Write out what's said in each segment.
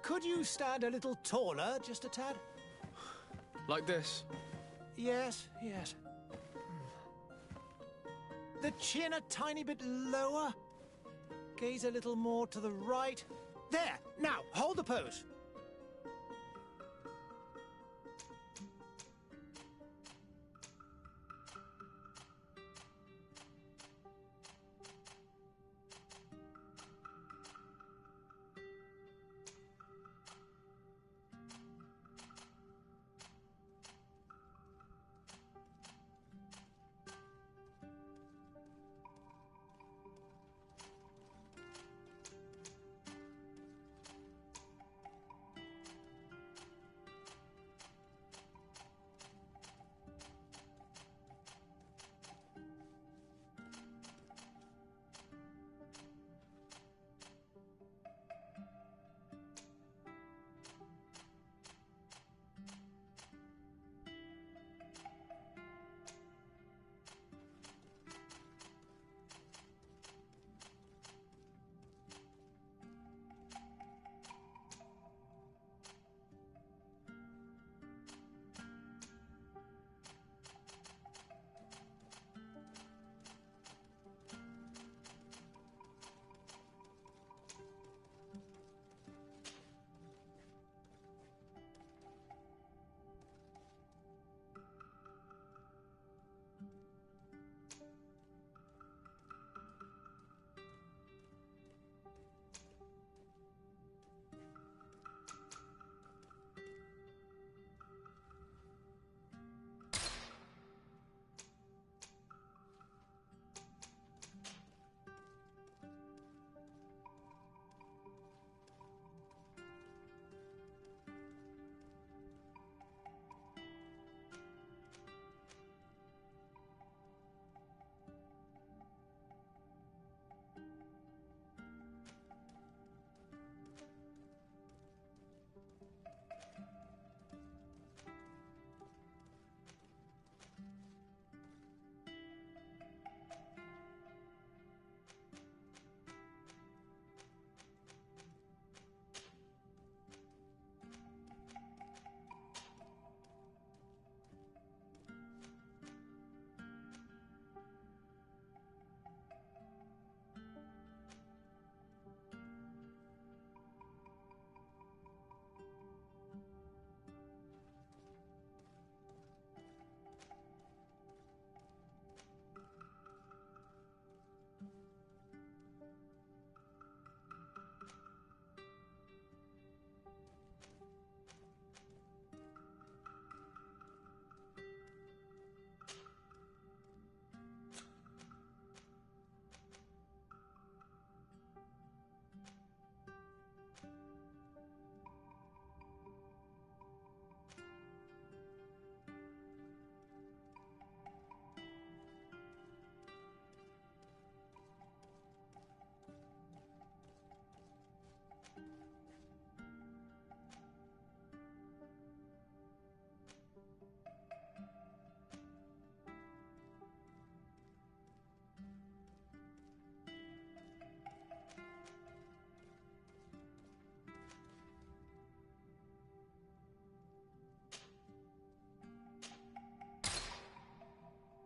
Could you stand a little taller, just a tad? Like this? Yes, yes. The chin a tiny bit lower. Gaze a little more to the right. There! Now, hold the pose.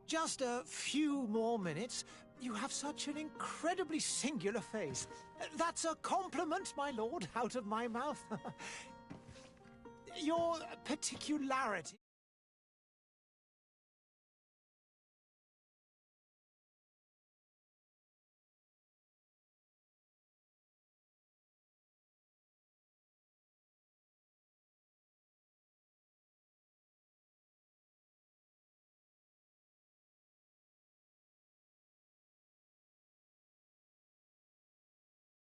Just a few more minutes. You have such an incredibly singular face. That's a compliment, my lord, out of my mouth. Your particularity...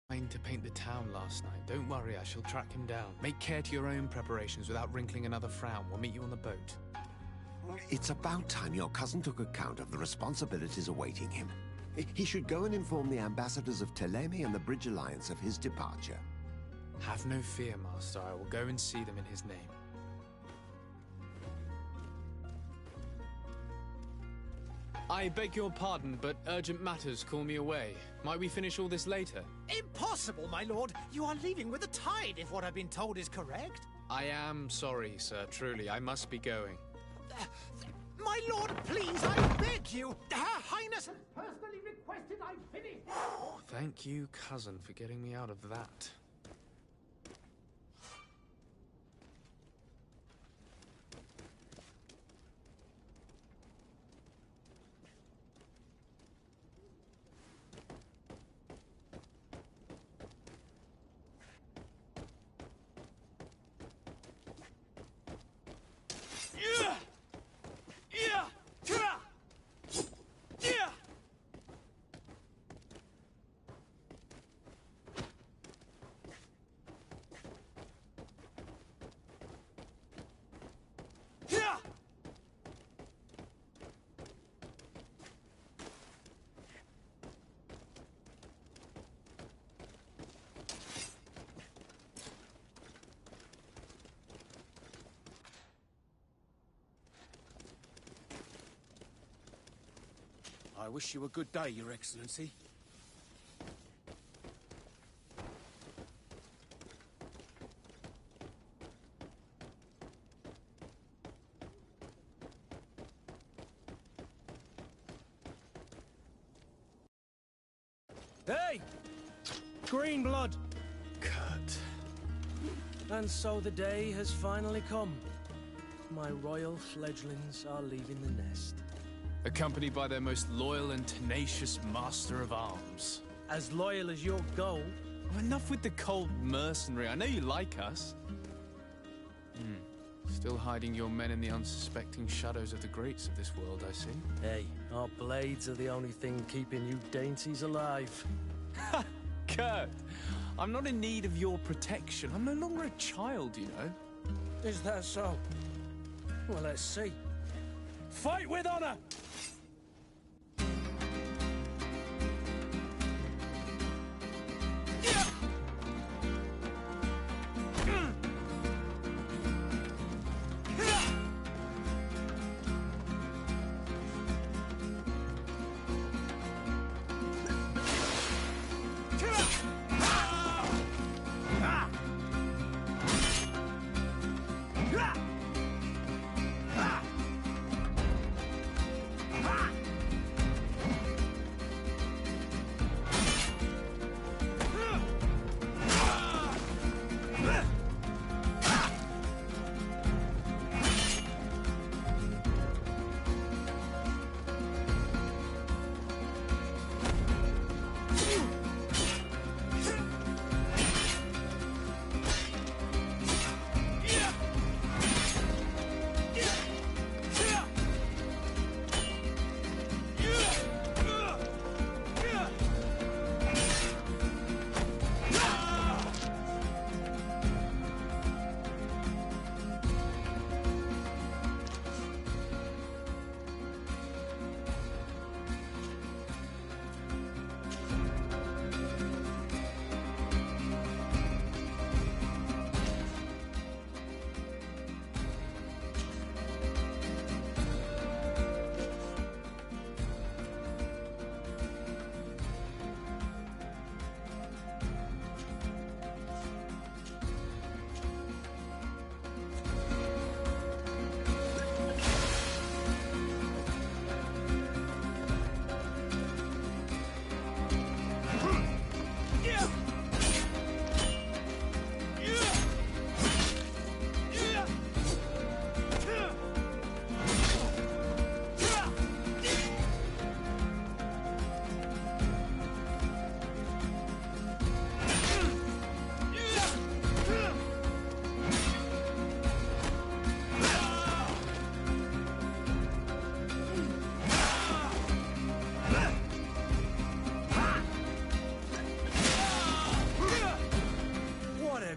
Trying to paint the town last night. Don't worry, I shall track him down. Make care to your own preparations without wrinkling another frown. We'll meet you on the boat. It's about time your cousin took account of the responsibilities awaiting him. He should go and inform the ambassadors of Teleme and the Bridge Alliance of his departure. Have no fear, Master. I will go and see them in his name. I beg your pardon, but urgent matters call me away. Might we finish all this later? Impossible, my lord. You are leaving with the tide, if what I've been told is correct. I am sorry, sir. Truly, I must be going. My lord, please, I beg you. Her Highness has personally requested I finish. Thank you, cousin, for getting me out of that. I wish you a good day, Your Excellency. Hey! Green blood! Kurt. And so the day has finally come. My royal fledglings are leaving the nest. Accompanied by their most loyal and tenacious master of arms. As loyal as your gold. Oh, enough with the cold mercenary. I know you like us. Still hiding your men in the unsuspecting shadows of the greats of this world, I see. Hey, our blades are the only thing keeping you dainties alive. Ha! Kurt! I'm not in need of your protection. I'm no longer a child, you know. Is that so? Well, let's see. Fight with honor!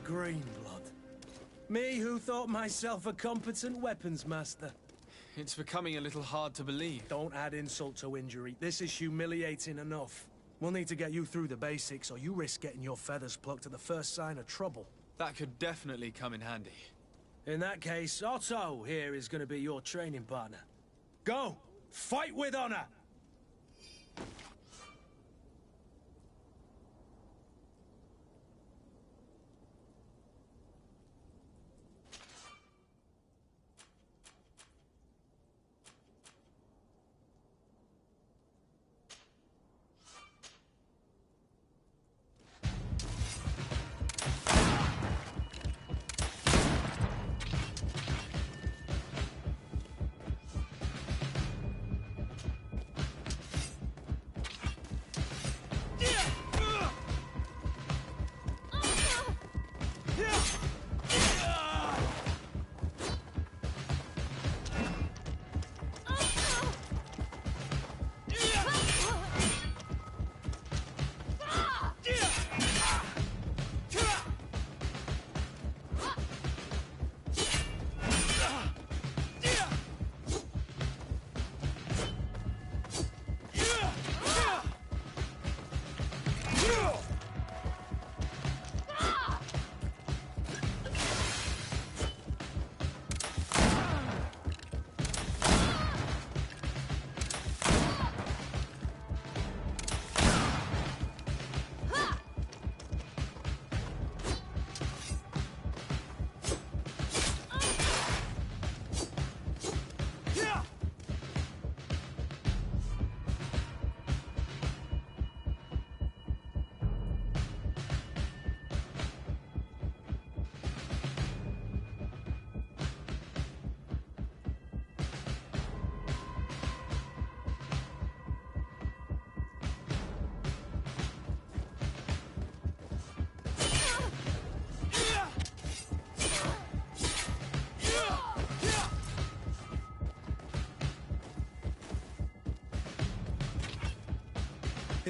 Green blood. Me who thought myself a competent weapons master. It's becoming a little hard to believe. Don't add insult to injury. This is humiliating enough. We'll need to get you through the basics, or you risk getting your feathers plucked at the first sign of trouble. That could definitely come in handy. In that case, Otto here is going to be your training partner. Go! Fight with honor!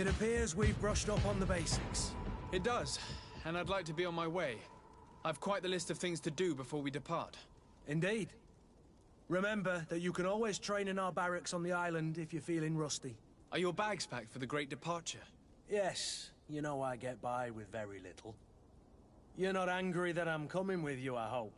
It appears we've brushed up on the basics. It does, and I'd like to be on my way. I've quite the list of things to do before we depart. Indeed. Remember that you can always train in our barracks on the island if you're feeling rusty. Are your bags packed for the great departure? Yes, you know I get by with very little. You're not angry that I'm coming with you, I hope.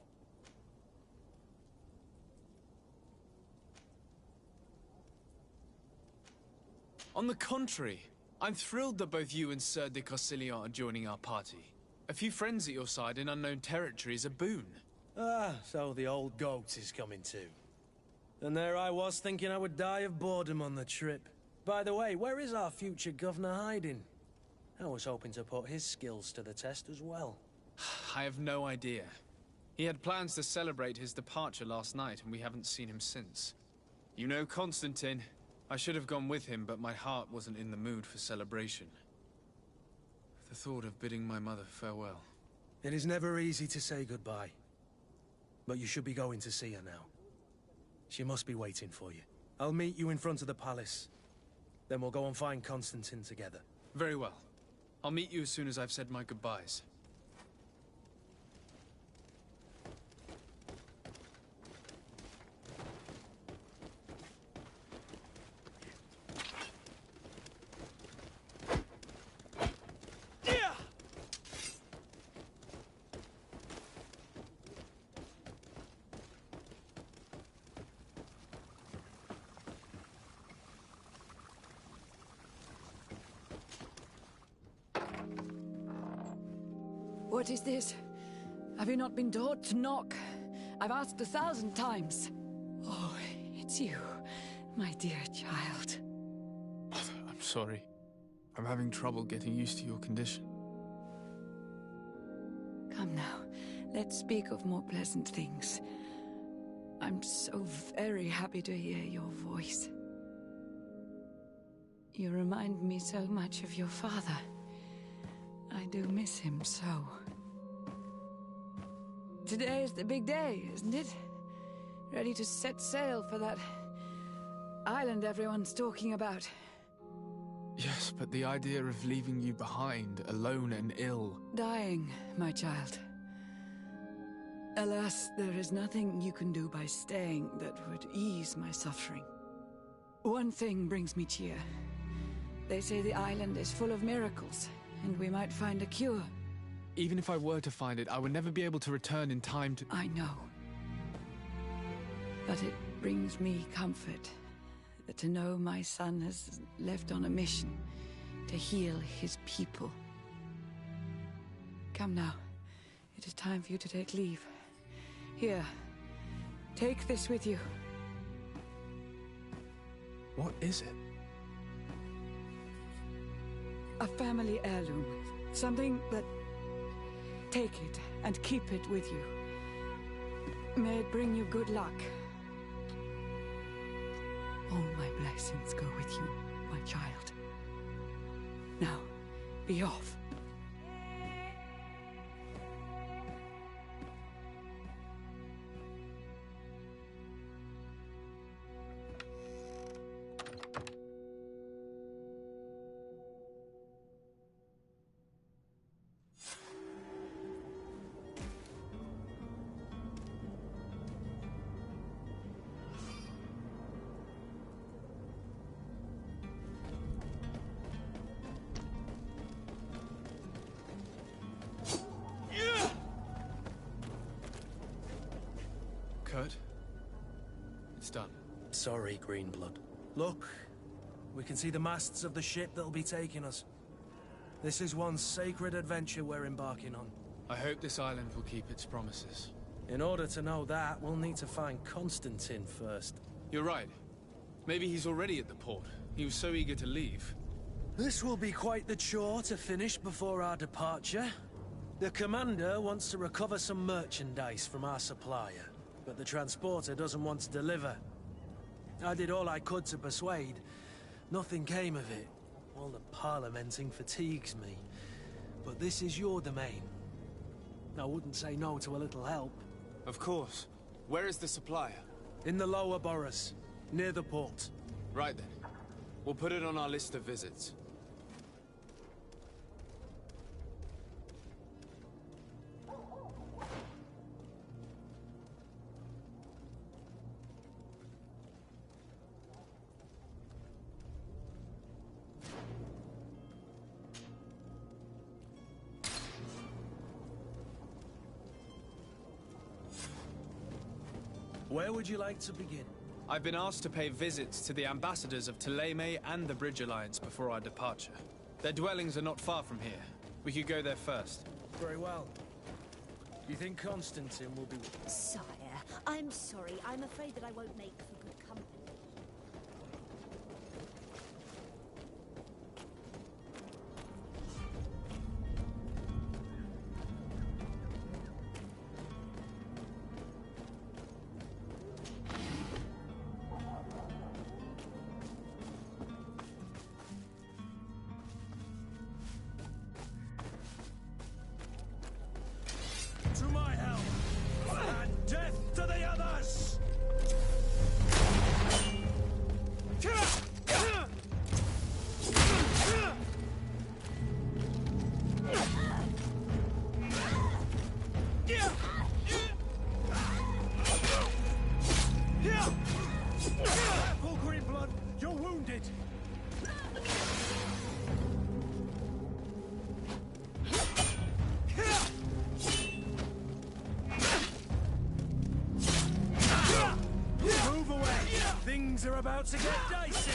On the contrary, I'm thrilled that both you and Sir de Corsillon are joining our party. A few friends at your side in unknown territory is a boon. Ah, so the old goat is coming too. And there I was thinking I would die of boredom on the trip. By the way, where is our future governor hiding? I was hoping to put his skills to the test as well. I have no idea. He had plans to celebrate his departure last night, and we haven't seen him since. You know Constantine. I should have gone with him, but my heart wasn't in the mood for celebration. The thought of bidding my mother farewell. It is never easy to say goodbye. But you should be going to see her now. She must be waiting for you. I'll meet you in front of the palace. Then we'll go and find Constantine together. Very well. I'll meet you as soon as I've said my goodbyes. What is this? Have you not been taught to knock? I've asked 1,000 times. Oh, it's you, my dear child. Mother, I'm sorry. I'm having trouble getting used to your condition. Come now, let's speak of more pleasant things. I'm so very happy to hear your voice. You remind me so much of your father. I do miss him so. Today is the big day, isn't it? Ready to set sail for that island everyone's talking about. Yes, but the idea of leaving you behind, alone and ill... Dying, my child. Alas, there is nothing you can do by staying that would ease my suffering. One thing brings me cheer. They say the island is full of miracles, and we might find a cure. Even if I were to find it, I would never be able to return in time to... I know. But it brings me comfort to know my son has left on a mission to heal his people. Come now. It is time for you to take leave. Here, take this with you. What is it? A family heirloom. Something that... Take it and keep it with you. May it bring you good luck. All my blessings go with you, my child. Now, be off. Kurt? It's done. Sorry, Greenblood. Look, we can see the masts of the ship that'll be taking us. This is one sacred adventure we're embarking on. I hope this island will keep its promises. In order to know that, we'll need to find Constantine first. You're right. Maybe he's already at the port. He was so eager to leave. This will be quite the chore to finish before our departure. The commander wants to recover some merchandise from our supplier, but the transporter doesn't want to deliver. I did all I could to persuade. Nothing came of it. All the parliamenting fatigues me. But this is your domain. I wouldn't say no to a little help. Of course. Where is the supplier? In the lower boroughs, near the port. Right then. We'll put it on our list of visits. Where would you like to begin? I've been asked to pay visits to the ambassadors of Thélème and the Bridge Alliance before our departure. Their dwellings are not far from here. We could go there first. Very well. Do you think Constantine will be... Sire, I'm sorry. I'm afraid that I won't make for good company. To my help! And death to the others! Careful, Greenblood! You're wounded! Move away! Things are about to get dicey!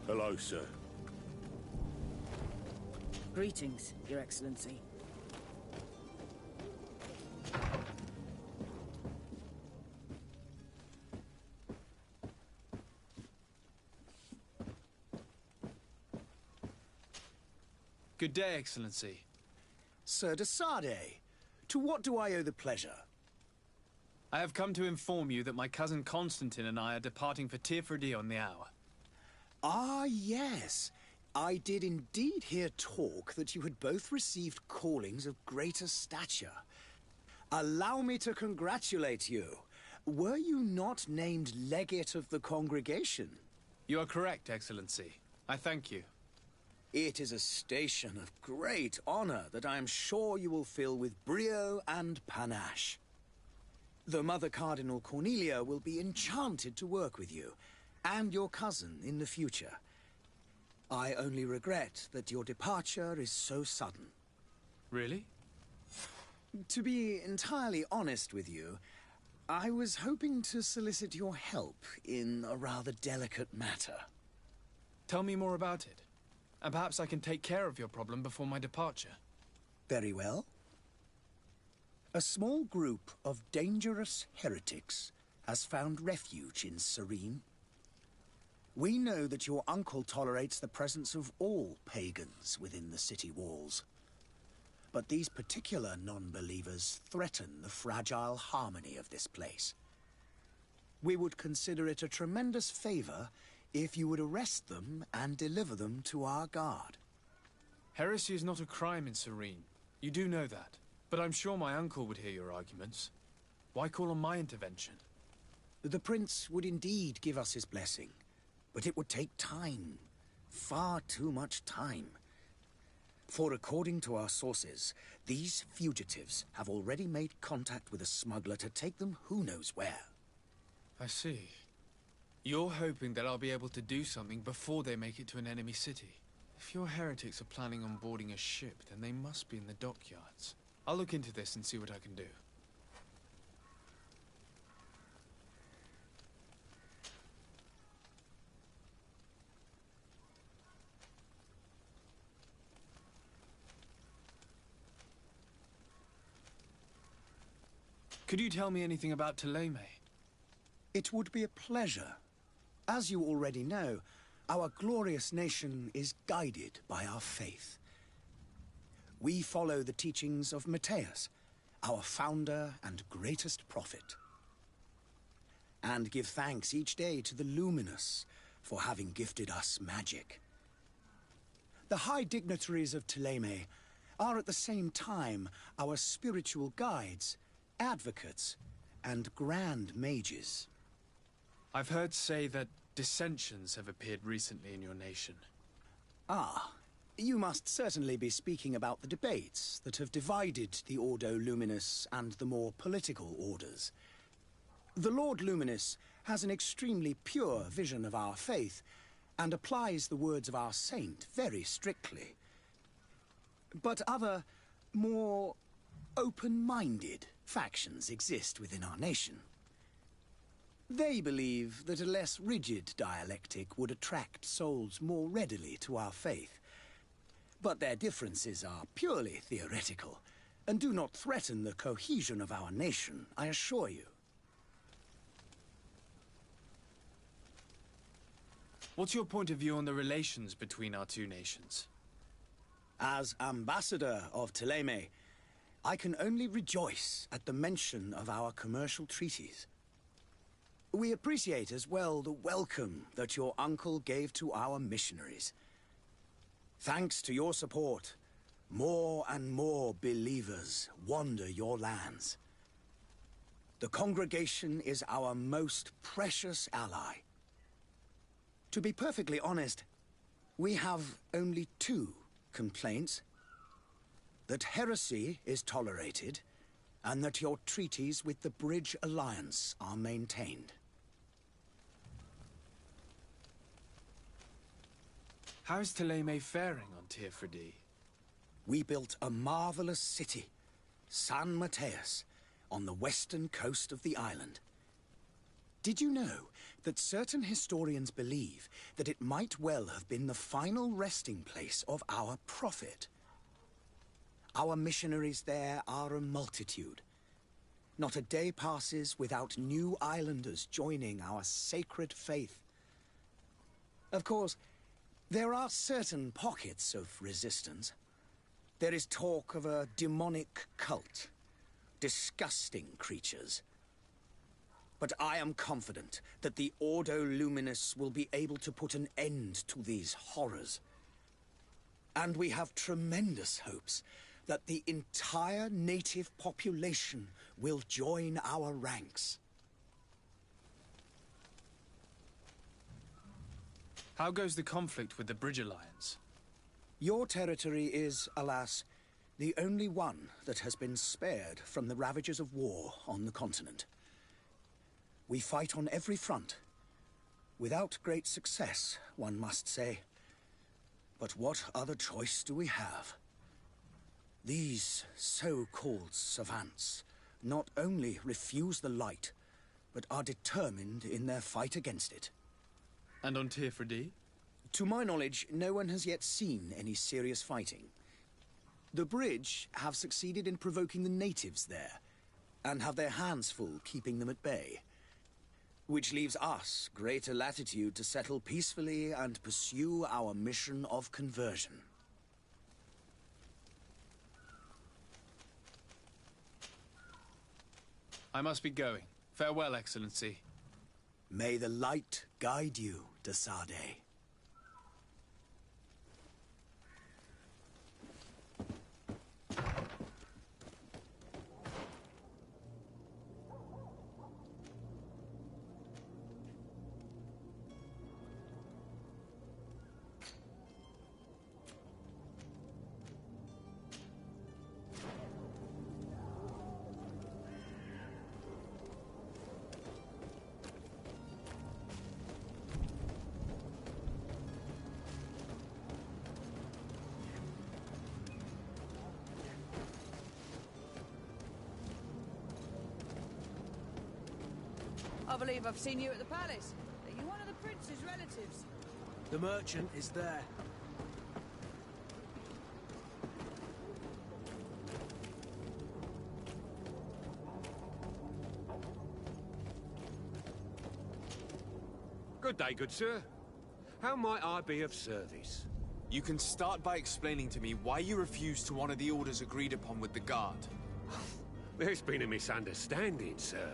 Hello, sir. Greetings, Your Excellency. Good day, Excellency. Sir de Sade, To what do I owe the pleasure? I have come to inform you that my cousin Constantine and I are departing for Tirfredi on the hour. Ah, yes. I did indeed hear talk that you had both received callings of greater stature. Allow me to congratulate you. Were you not named legate of the congregation? You are correct, Excellency. I thank you. It is a station of great honor that I am sure you will fill with brio and panache. The Mother Cardinal Cornelia will be enchanted to work with you, and your cousin in the future. I only regret that your departure is so sudden. Really? To be entirely honest with you, I was hoping to solicit your help in a rather delicate matter. Tell me more about it, and perhaps I can take care of your problem before my departure. Very well. A small group of dangerous heretics has found refuge in Serene. We know that your uncle tolerates the presence of all pagans within the city walls. But these particular non-believers threaten the fragile harmony of this place. We would consider it a tremendous favor if you would arrest them and deliver them to our guard. Heresy is not a crime in Serene. You do know that. But I'm sure my uncle would hear your arguments. Why call on my intervention? The prince would indeed give us his blessing, but it would take time. Far too much time. For according to our sources, these fugitives have already made contact with a smuggler to take them who knows where. I see. You're hoping that I'll be able to do something before they make it to an enemy city. If your heretics are planning on boarding a ship, then they must be in the dockyards. I'll look into this and see what I can do. Could you tell me anything about Thélème? It would be a pleasure. As you already know, our glorious nation is guided by our faith. We follow the teachings of Matthias, our founder and greatest prophet, and give thanks each day to the Luminous for having gifted us magic. The high dignitaries of Thélème are at the same time our spiritual guides, advocates, and grand mages. I've heard say that dissensions have appeared recently in your nation. Ah, you must certainly be speaking about the debates that have divided the Ordo Luminis and the more political orders. The Lord Luminous has an extremely pure vision of our faith and applies the words of our saint very strictly. But other, more open-minded factions exist within our nation. They believe that a less rigid dialectic would attract souls more readily to our faith. But their differences are purely theoretical, and do not threaten the cohesion of our nation, I assure you. What's your point of view on the relations between our two nations? As ambassador of Thélème, I can only rejoice at the mention of our commercial treaties. We appreciate as well the welcome that your uncle gave to our missionaries. Thanks to your support, more and more believers wander your lands. The congregation is our most precious ally. To be perfectly honest, we have only two complaints. That heresy is tolerated, and that your treaties with the Bridge Alliance are maintained. How is Thélème faring on Tirfredi? We built a marvelous city, San Matthias, on the western coast of the island. Did you know that certain historians believe that it might well have been the final resting place of our prophet? Our missionaries there are a multitude. Not a day passes without new islanders joining our sacred faith. Of course, there are certain pockets of resistance. There is talk of a demonic cult, disgusting creatures. But I am confident that the Ordo Luminous will be able to put an end to these horrors. And we have tremendous hopes that the entire native population will join our ranks. How goes the conflict with the Bridge Alliance? Your territory is, alas, the only one that has been spared from the ravages of war on the continent. We fight on every front. Without great success, one must say. But what other choice do we have? These so-called savants not only refuse the light, but are determined in their fight against it. And on Tirfredi? To my knowledge, no one has yet seen any serious fighting. The Bridge have succeeded in provoking the natives there, and have their hands full keeping them at bay. Which leaves us greater latitude to settle peacefully and pursue our mission of conversion. I must be going. Farewell, Excellency. May the light guide you, de Sade. I believe I've seen you at the palace. Are you one of the prince's relatives? The merchant is there. Good day, good sir. How might I be of service? You can start by explaining to me why you refused to honor the orders agreed upon with the guard. There's been a misunderstanding, sir.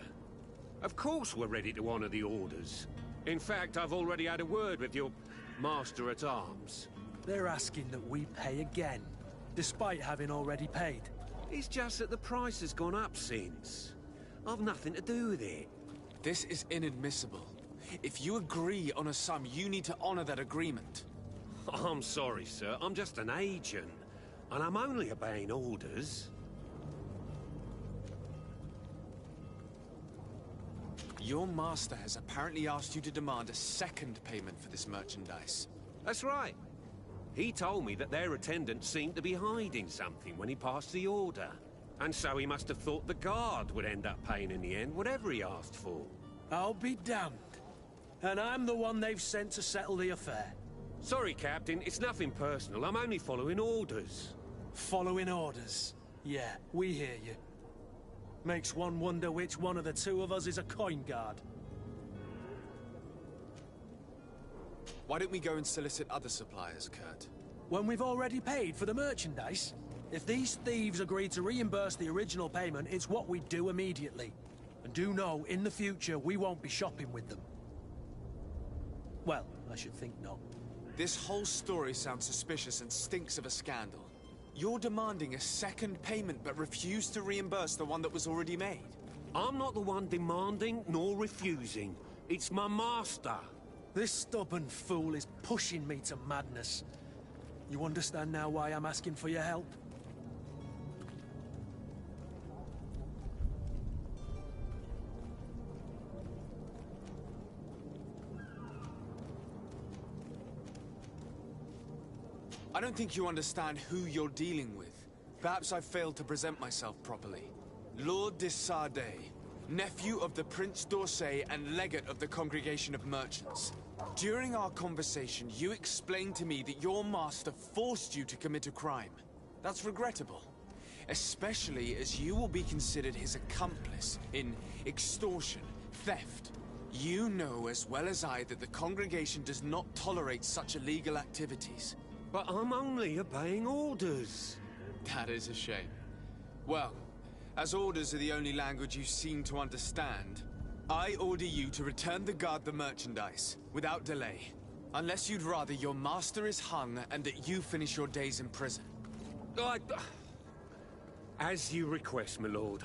Of course we're ready to honor the orders. In fact, I've already had a word with your master-at-arms. They're asking that we pay again, despite having already paid. It's just that the price has gone up since. I've nothing to do with it. This is inadmissible. If you agree on a sum, you need to honor that agreement. I'm sorry, sir. I'm just an agent. And I'm only obeying orders. Your master has apparently asked you to demand a second payment for this merchandise. That's right. He told me that their attendant seemed to be hiding something when he passed the order. And so he must have thought the guard would end up paying in the end, whatever he asked for. I'll be damned. And I'm the one they've sent to settle the affair. Sorry, Captain, it's nothing personal. I'm only following orders. Following orders? Yeah, we hear you. Makes one wonder which one of the two of us is a coin guard. Why don't we go and solicit other suppliers, Kurt? When we've already paid for the merchandise? If these thieves agree to reimburse the original payment, it's what we do immediately. And do know, in the future, we won't be shopping with them. Well, I should think not. This whole story sounds suspicious and stinks of a scandal. You're demanding a second payment but refuse to reimburse the one that was already made. I'm not the one demanding nor refusing. It's my master. This stubborn fool is pushing me to madness. You understand now why I'm asking for your help? I don't think you understand who you're dealing with. Perhaps I failed to present myself properly. Lord de Sade, nephew of the Prince d'Orsay and legate of the Congregation of Merchants. During our conversation, you explained to me that your master forced you to commit a crime. That's regrettable, especially as you will be considered his accomplice in extortion, theft. You know as well as I that the Congregation does not tolerate such illegal activities. But I'm only obeying orders. That is a shame. Well, As orders are the only language you seem to understand, I order you to return the guard the merchandise, without delay. Unless you'd rather your master is hung and that you finish your days in prison. As you request, my lord.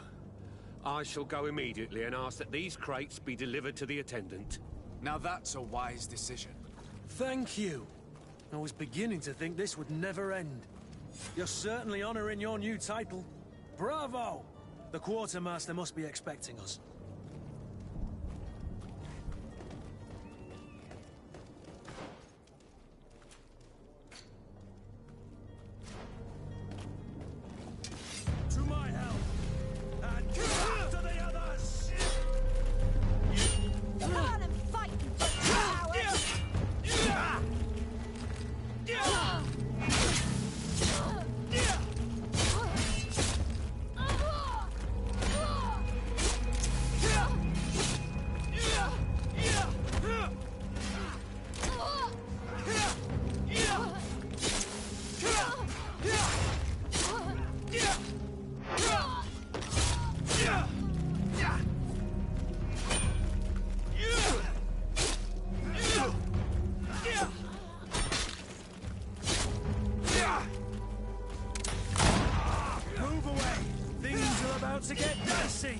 I shall go immediately and ask that these crates be delivered to the attendant. Now that's a wise decision. Thank you. I was beginning to think this would never end. You're certainly honoring your new title. Bravo! The quartermaster must be expecting us. To my help! And to the others! Come on and fight, you coward! Move away! Things are about to get dicey!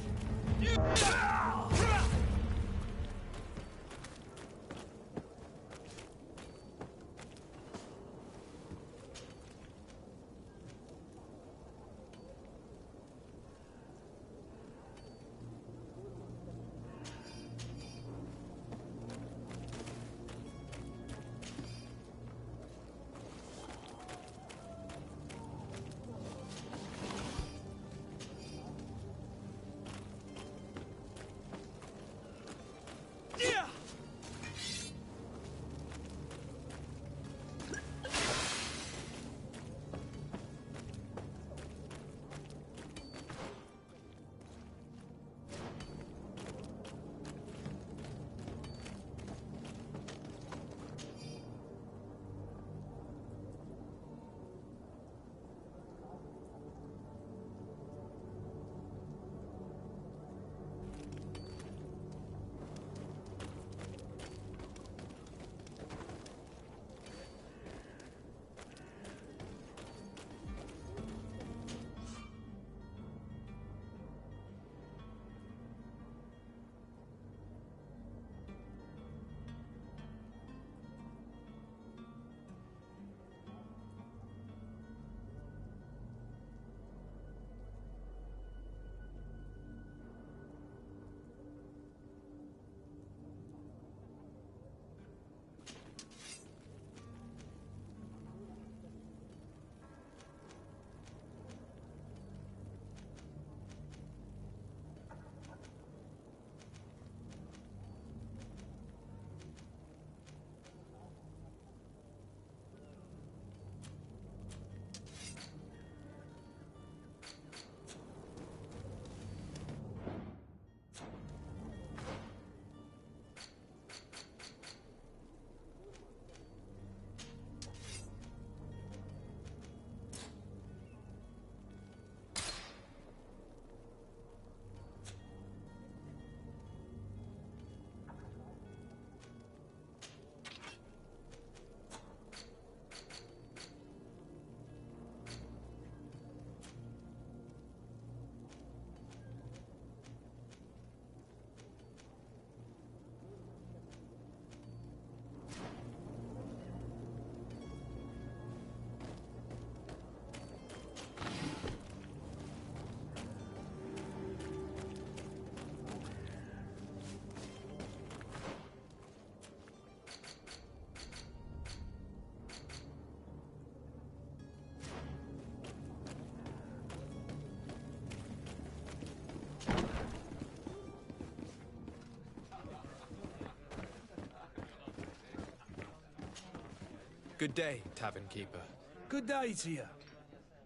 Good day, tavern keeper. Good day to you.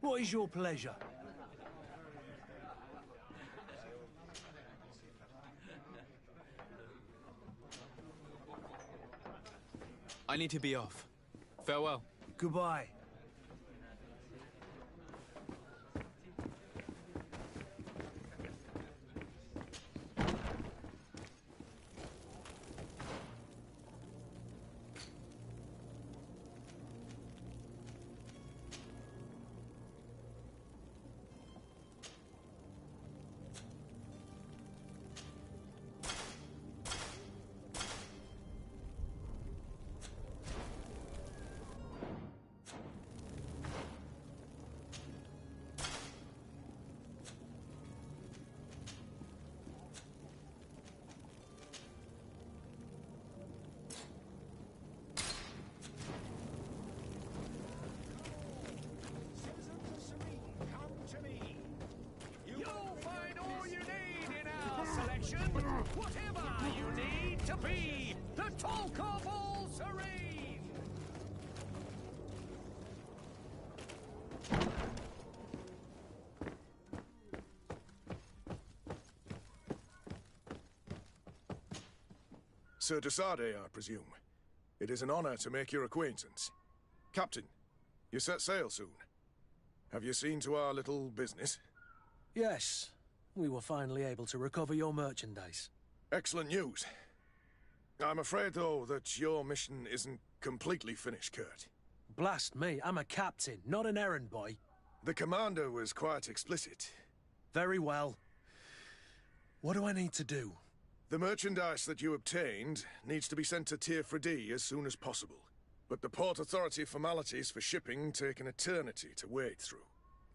What is your pleasure? I need to be off. Farewell. Goodbye. Whatever you need to be the talk of all serene! Sir Desade, I presume. It is an honor to make your acquaintance. Captain, you set sail soon. Have you seen to our little business? Yes. We were finally able to recover your merchandise. Excellent news. I'm afraid, though, that your mission isn't completely finished, Kurt. Blast me, I'm a captain, not an errand boy. The commander was quite explicit. Very well. What do I need to do? The merchandise that you obtained needs to be sent to Tier 4D as soon as possible. But the Port Authority formalities for shipping take an eternity to wade through.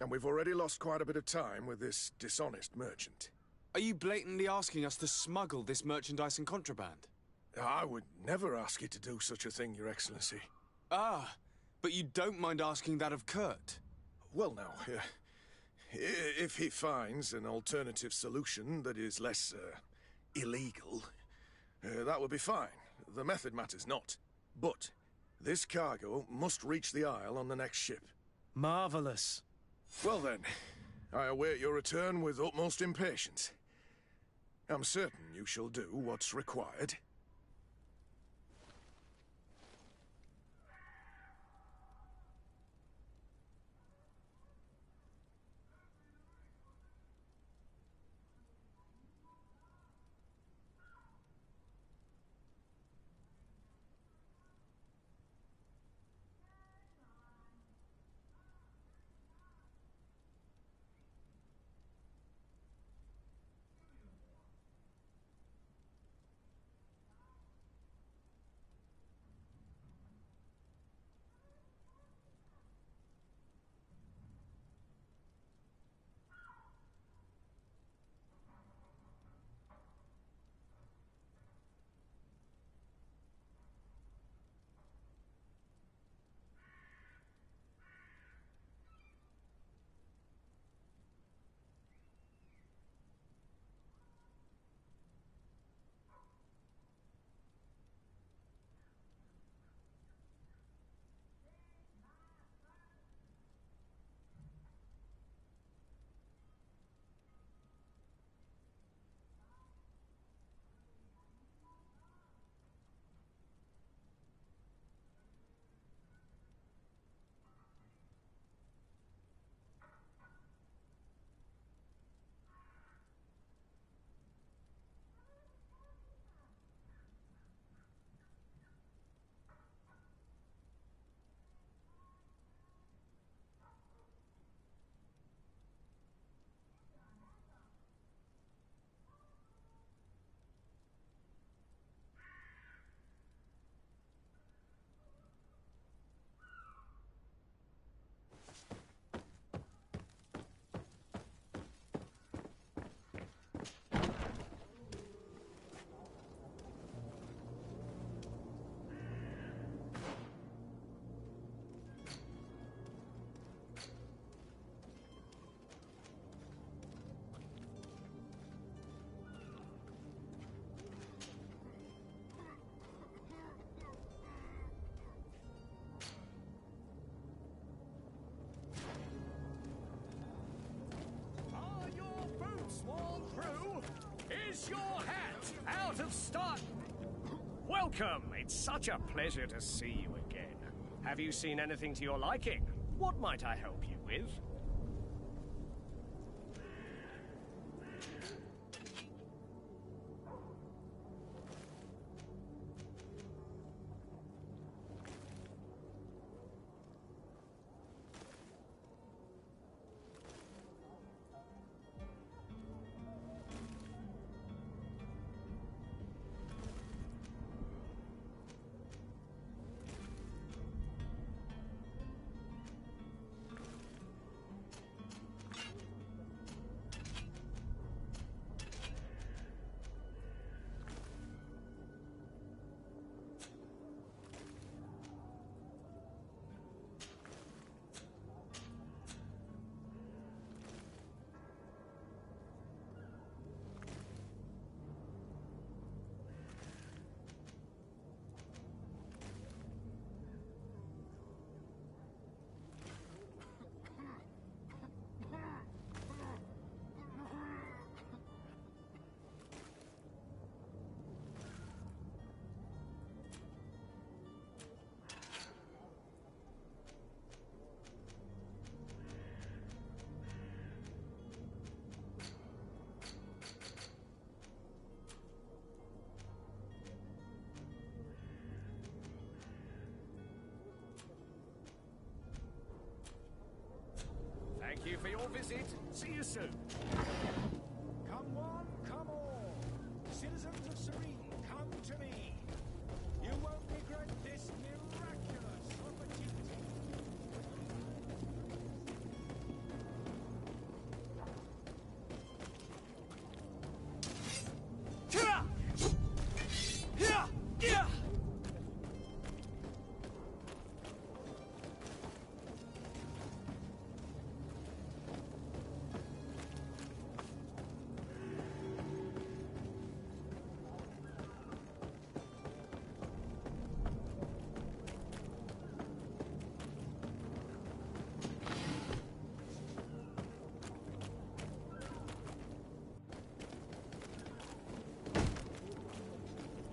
And we've already lost quite a bit of time with this dishonest merchant. Are you blatantly asking us to smuggle this merchandise and contraband? I would never ask you to do such a thing, Your Excellency. Ah, but you don't mind asking that of Kurt? Well, now, if he finds an alternative solution that is less, illegal, that would be fine. The method matters not. But this cargo must reach the Isle on the next ship. Marvelous. Well then, I await your return with utmost impatience. I'm certain you shall do what's required. Is your hat out of stock? Welcome. It's such a pleasure to see you again. Have you seen anything to your liking? What might I help you with? Thank you for your visit. See you soon. Come one, come all. Citizens of Serene, come to me. You won't regret this miraculous opportunity.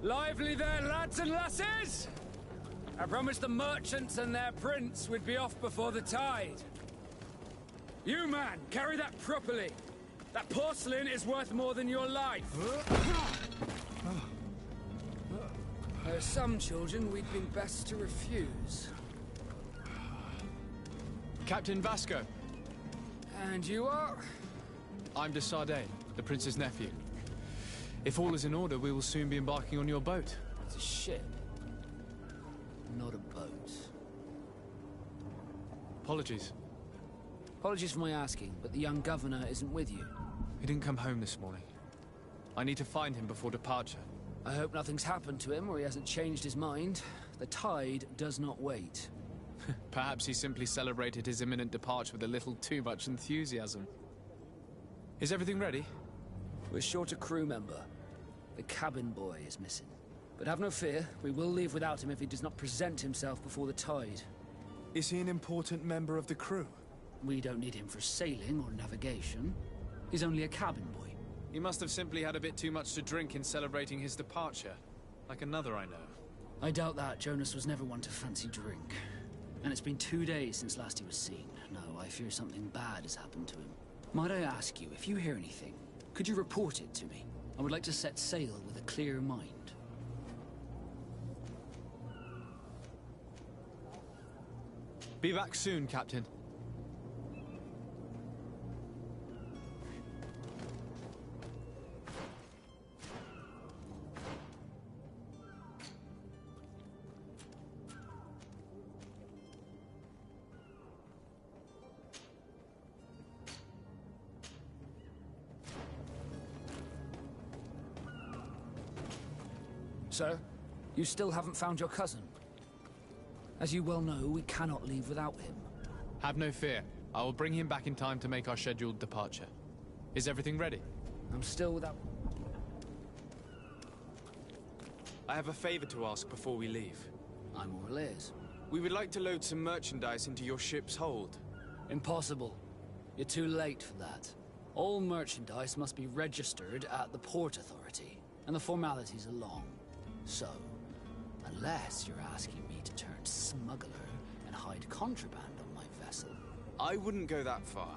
Lively there, lads and lasses! I promised the merchants and their prince we'd be off before the tide. You, man, carry that properly. That porcelain is worth more than your life. There are some children we'd been best to refuse. Captain Vasco. And you are? I'm de Sardane, the prince's nephew. If all is in order, we will soon be embarking on your boat. It's a ship, not a boat. Apologies. Apologies for my asking, but the young governor isn't with you. He didn't come home this morning. I need to find him before departure. I hope nothing's happened to him or he hasn't changed his mind. The tide does not wait. Perhaps he simply celebrated his imminent departure with a little too much enthusiasm. Is everything ready? We're short a crew member. The cabin boy is missing. But have no fear, we will leave without him if he does not present himself before the tide. Is he an important member of the crew? We don't need him for sailing or navigation. He's only a cabin boy. He must have simply had a bit too much to drink in celebrating his departure. Like another I know. I doubt that. Jonas was never one to fancy drink. And it's been 2 days since last he was seen. No, I fear something bad has happened to him. Might I ask you, if you hear anything, could you report it to me? I would like to set sail with a clear mind. Be back soon, Captain. Sir, you still haven't found your cousin. As you well know, we cannot leave without him. Have no fear. I will bring him back in time to make our scheduled departure. Is everything ready? I'm still without... I have a favor to ask before we leave. I'm all ears. We would like to load some merchandise into your ship's hold. Impossible. You're too late for that. All merchandise must be registered at the Port Authority, and the formalities are long. So, unless you're asking me to turn smuggler and hide contraband on my vessel... I wouldn't go that far.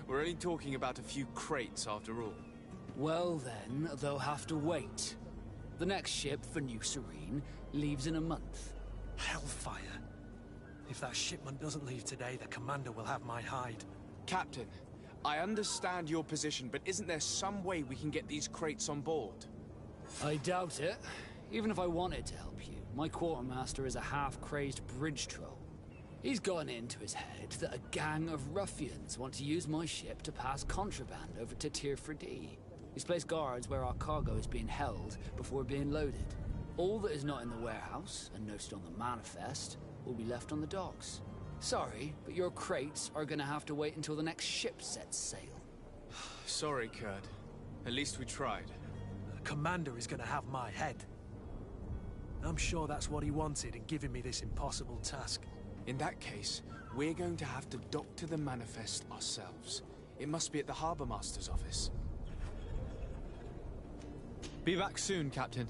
We're only talking about a few crates after all. Well then, they'll have to wait. The next ship for New Serene leaves in a month. Hellfire. If that shipment doesn't leave today, the commander will have my hide. Captain, I understand your position, but isn't there some way we can get these crates on board? I doubt it. Even if I wanted to help you, my quartermaster is a half-crazed bridge troll. He's gotten into his head that a gang of ruffians want to use my ship to pass contraband over to Tirfredi. He's placed guards where our cargo is being held before being loaded. All that is not in the warehouse, and noted on the manifest, will be left on the docks. Sorry, but your crates are gonna have to wait until the next ship sets sail. Sorry, Kurd. At least we tried. The commander is gonna have my head. I'm sure that's what he wanted in giving me this impossible task. In that case, we're going to have to doctor the manifest ourselves. It must be at the Harbour Master's office. Be back soon, Captain.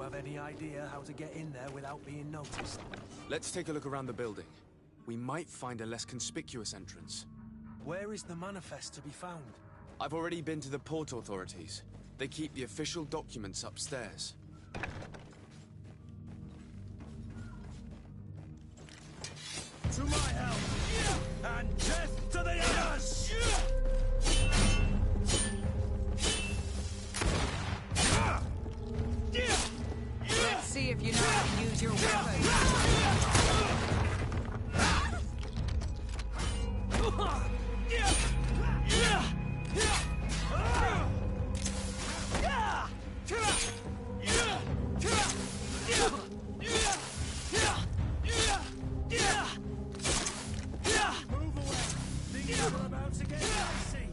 have any idea how to get in there without being noticed? Let's take a look around the building. We might find a less conspicuous entrance. Where is the manifest to be found? I've already been to the port authorities. They keep the official documents upstairs. To my help! And death to the others! Let's see if you know how to use your weapon. Move away! Things are about to get dicey!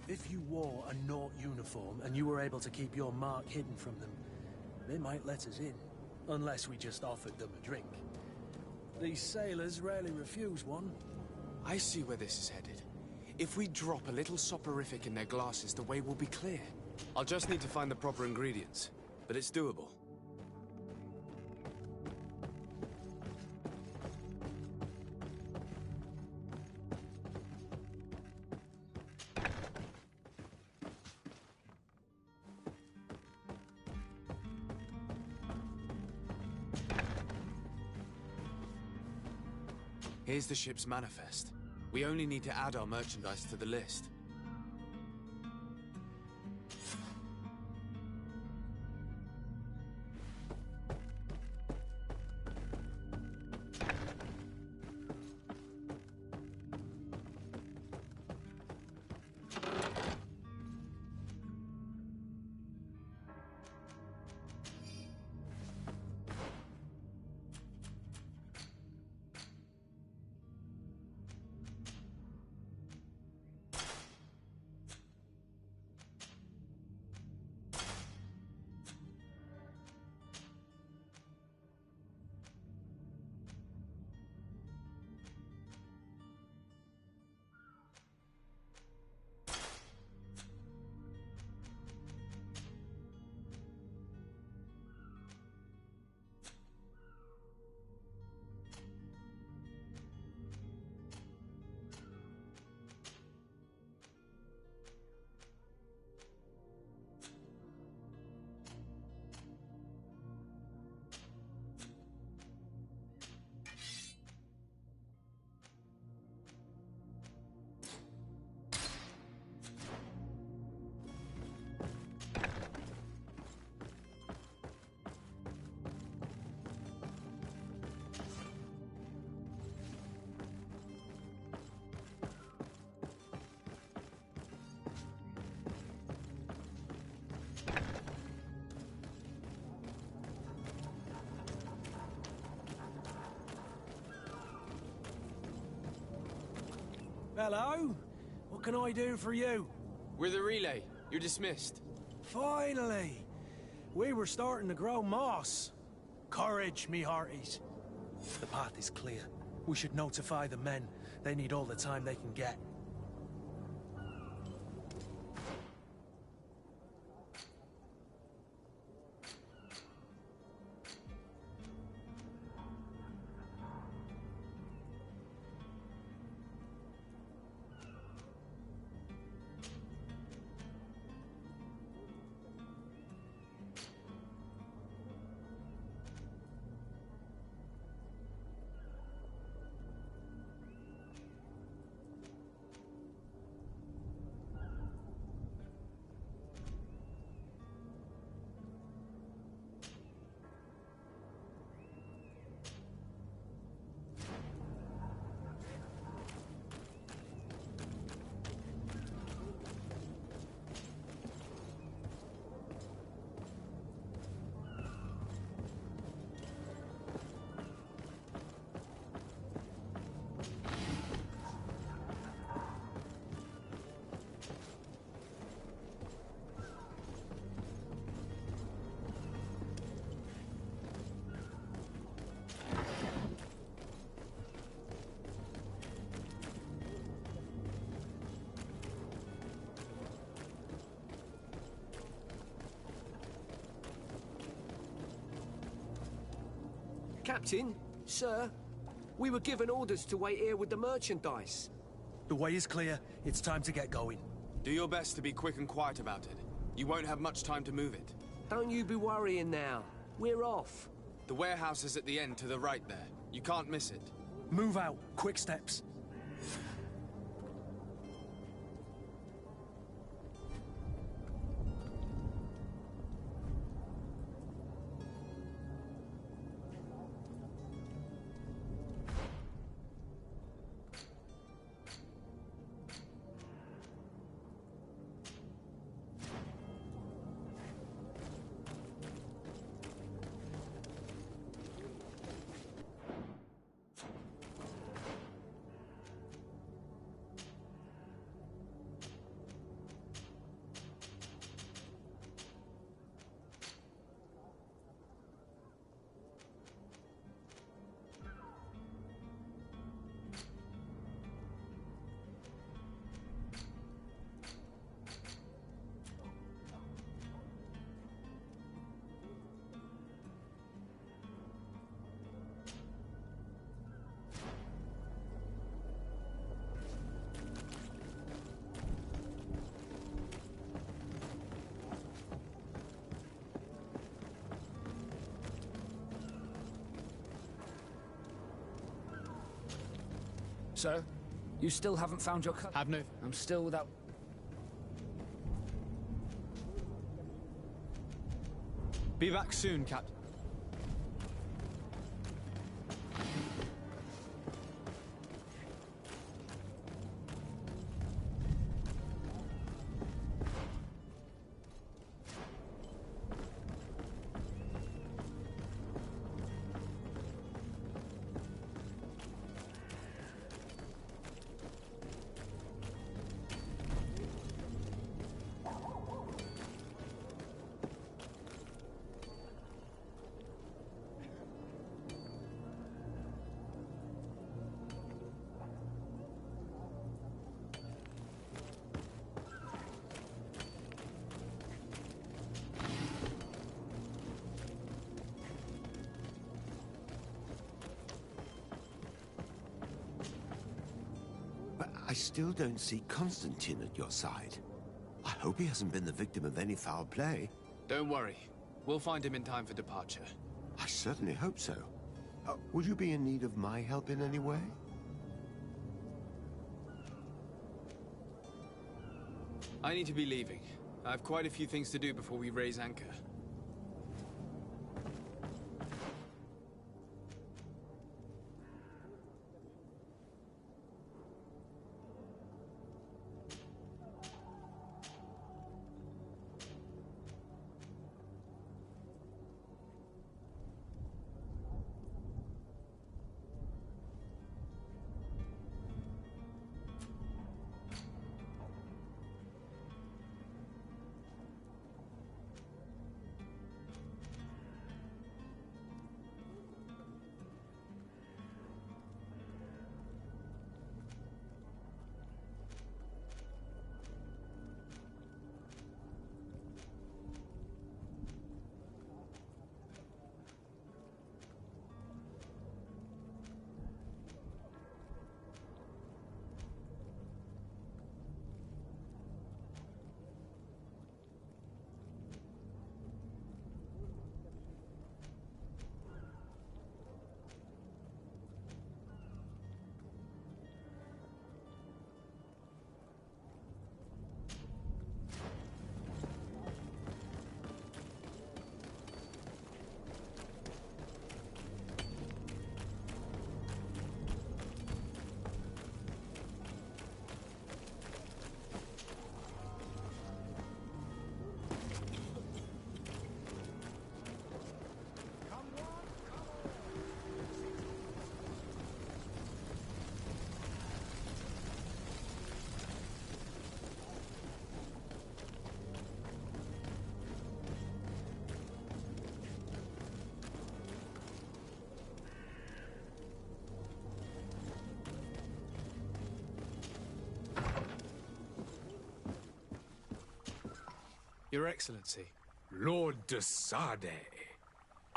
If you wore a Naut uniform and you were able to keep your mark hidden from them, they might let us in. Unless we just offered them a drink. These sailors rarely refuse one. I see where this is headed. If we drop a little soporific in their glasses, the way will be clear. I'll just need to find the proper ingredients, but it's doable. Here's the ship's manifest. We only need to add our merchandise to the list. Hello? What can I do for you? We're the relay. You're dismissed. Finally! We were starting to grow moss. Courage, me hearties. The path is clear. We should notify the men. They need all the time they can get. Captain, sir, we were given orders to wait here with the merchandise. The way is clear. It's time to get going. Do your best to be quick and quiet about it. You won't have much time to move it. Don't you be worrying now. We're off. The warehouse is at the end to the right there. You can't miss it. Move out. Quick steps. Sir, you still haven't found your cut? Have no... I'm still without... Be back soon, Captain. I still don't see Constantine at your side. I hope he hasn't been the victim of any foul play. Don't worry. We'll find him in time for departure. I certainly hope so. Would you be in need of my help in any way? I need to be leaving. I have quite a few things to do before we raise anchor. Your Excellency. Lord de Sade,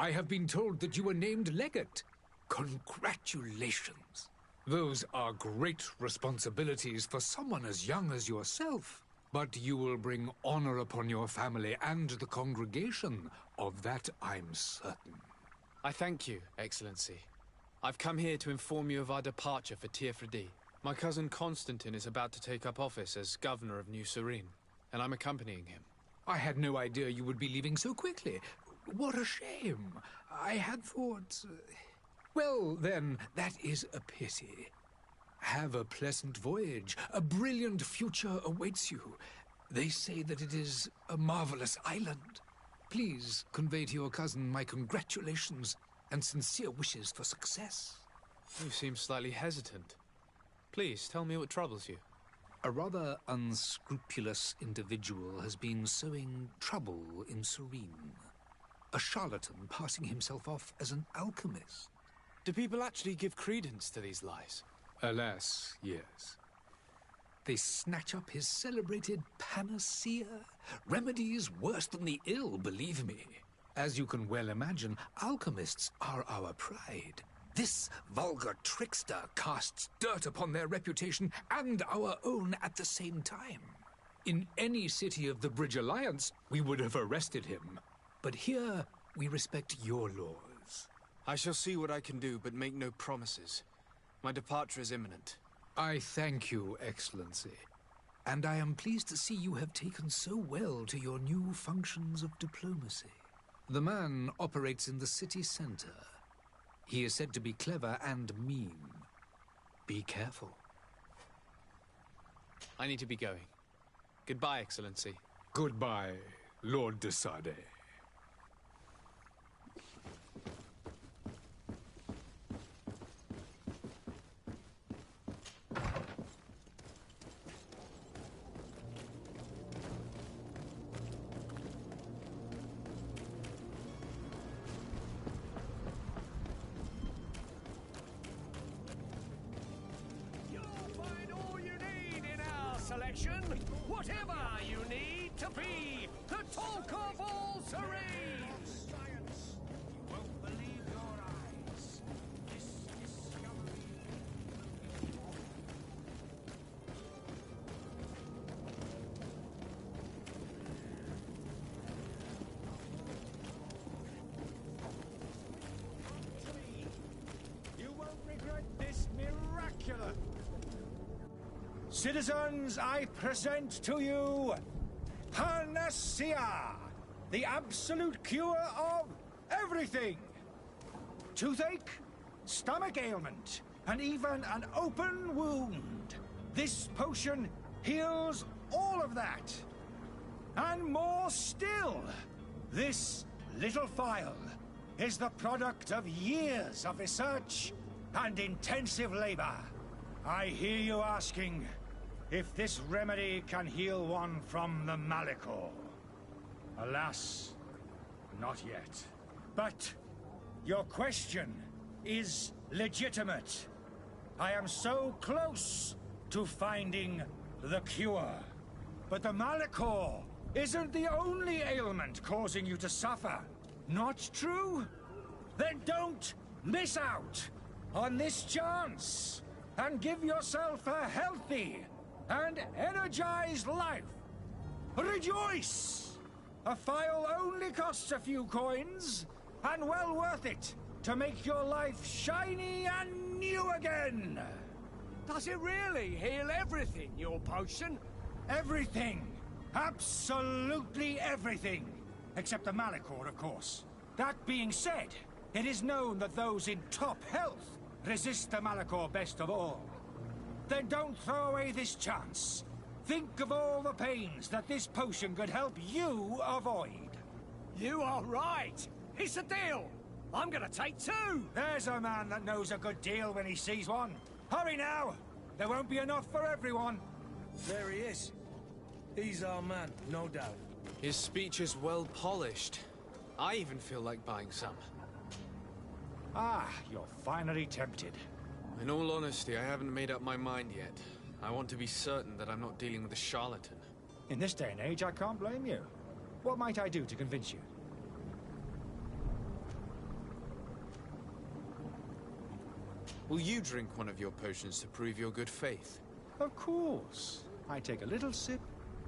I have been told that you were named legate. Congratulations. Those are great responsibilities for someone as young as yourself. But you will bring honor upon your family and the congregation. Of that, I'm certain. I thank you, Excellency. I've come here to inform you of our departure for Teerfredi. My cousin Constantine is about to take up office as governor of New Serene, and I'm accompanying him. I had no idea you would be leaving so quickly. What a shame. I had thought... Well, then, that is a pity. Have a pleasant voyage. A brilliant future awaits you. They say that it is a marvelous island. Please convey to your cousin my congratulations and sincere wishes for success. You seem slightly hesitant. Please, tell me what troubles you. A rather unscrupulous individual has been sowing trouble in Serene. A charlatan passing himself off as an alchemist. Do people actually give credence to these lies? Alas, yes. They snatch up his celebrated panacea. Remedies worse than the ill, believe me. As you can well imagine, alchemists are our pride. This vulgar trickster casts dirt upon their reputation and our own at the same time. In any city of the Bridge Alliance, we would have arrested him. But here, we respect your laws. I shall see what I can do, but make no promises. My departure is imminent. I thank you, Excellency. And I am pleased to see you have taken so well to your new functions of diplomacy. The man operates in the city center. He is said to be clever and mean. Be careful. I need to be going. Goodbye, Excellency. Goodbye, Lord de Sade. Selection, whatever you need to be the talk of all Serene. Science, you won't believe your eyes. This discovery. You won't regret this miraculous. Citizens, I present to you Panacea, the absolute cure of everything. Toothache, stomach ailment, and even an open wound. This potion heals all of that. And more still, this little phial is the product of years of research and intensive labor. I hear you asking if this remedy can heal one from the Malachor. Alas, not yet. But your question is legitimate. I am so close to finding the cure. But the Malachor isn't the only ailment causing you to suffer. Not true? Then don't miss out on this chance and give yourself a healthy and energized life. Rejoice! A phial only costs a few coins, and well worth it to make your life shiny and new again. Does it really heal everything, your potion? Everything. Absolutely everything. Except the Malachor, of course. That being said, it is known that those in top health resist the Malachor best of all. Then don't throw away this chance. Think of all the pains that this potion could help you avoid. You are right. It's a deal. I'm gonna take two. There's a man that knows a good deal when he sees one. Hurry now. There won't be enough for everyone. There he is. He's our man, no doubt. His speech is well polished. I even feel like buying some. Ah, you're finally tempted. In all honesty, I haven't made up my mind yet. I want to be certain that I'm not dealing with a charlatan. In this day and age, I can't blame you. What might I do to convince you? Will you drink one of your potions to prove your good faith? Of course. I take a little sip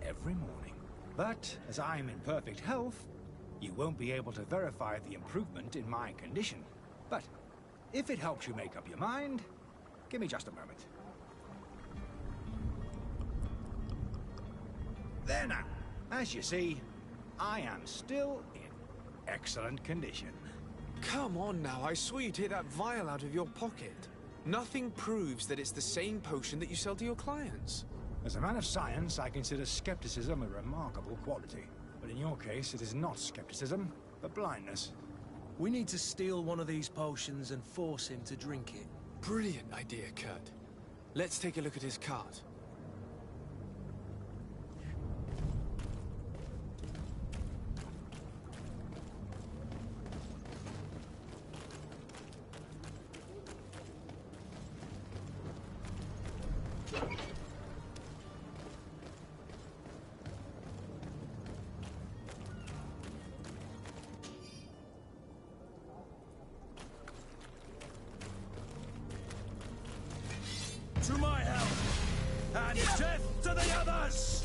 every morning. But as I'm in perfect health, you won't be able to verify the improvement in my condition. But if it helps you make up your mind, give me just a moment. There now. As you see, I am still in excellent condition. Come on now, I swore you'd take that vial out of your pocket. Nothing proves that it's the same potion that you sell to your clients. As a man of science, I consider skepticism a remarkable quality. But in your case, it is not skepticism, but blindness. We need to steal one of these potions and force him to drink it. Brilliant idea, Kurt. Let's take a look at his cart. To my help, and death to the others!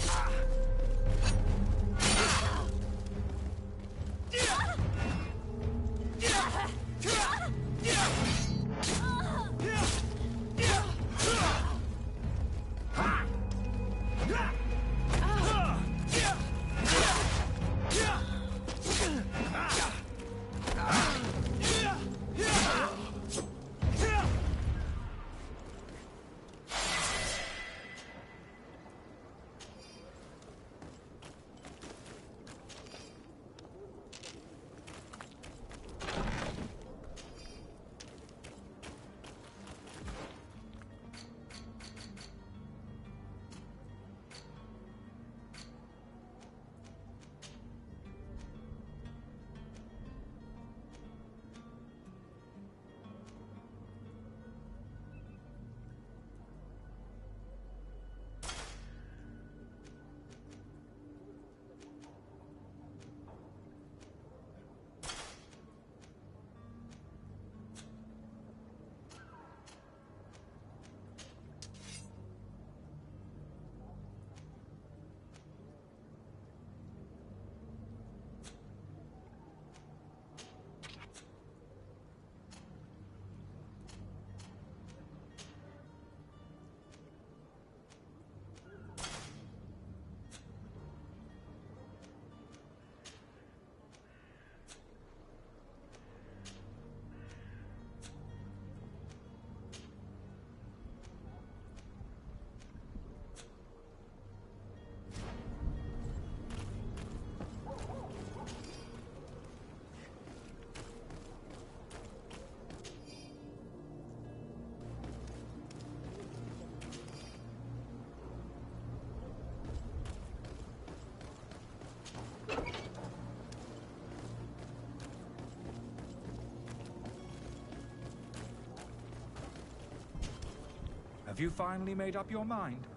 Have you finally made up your mind?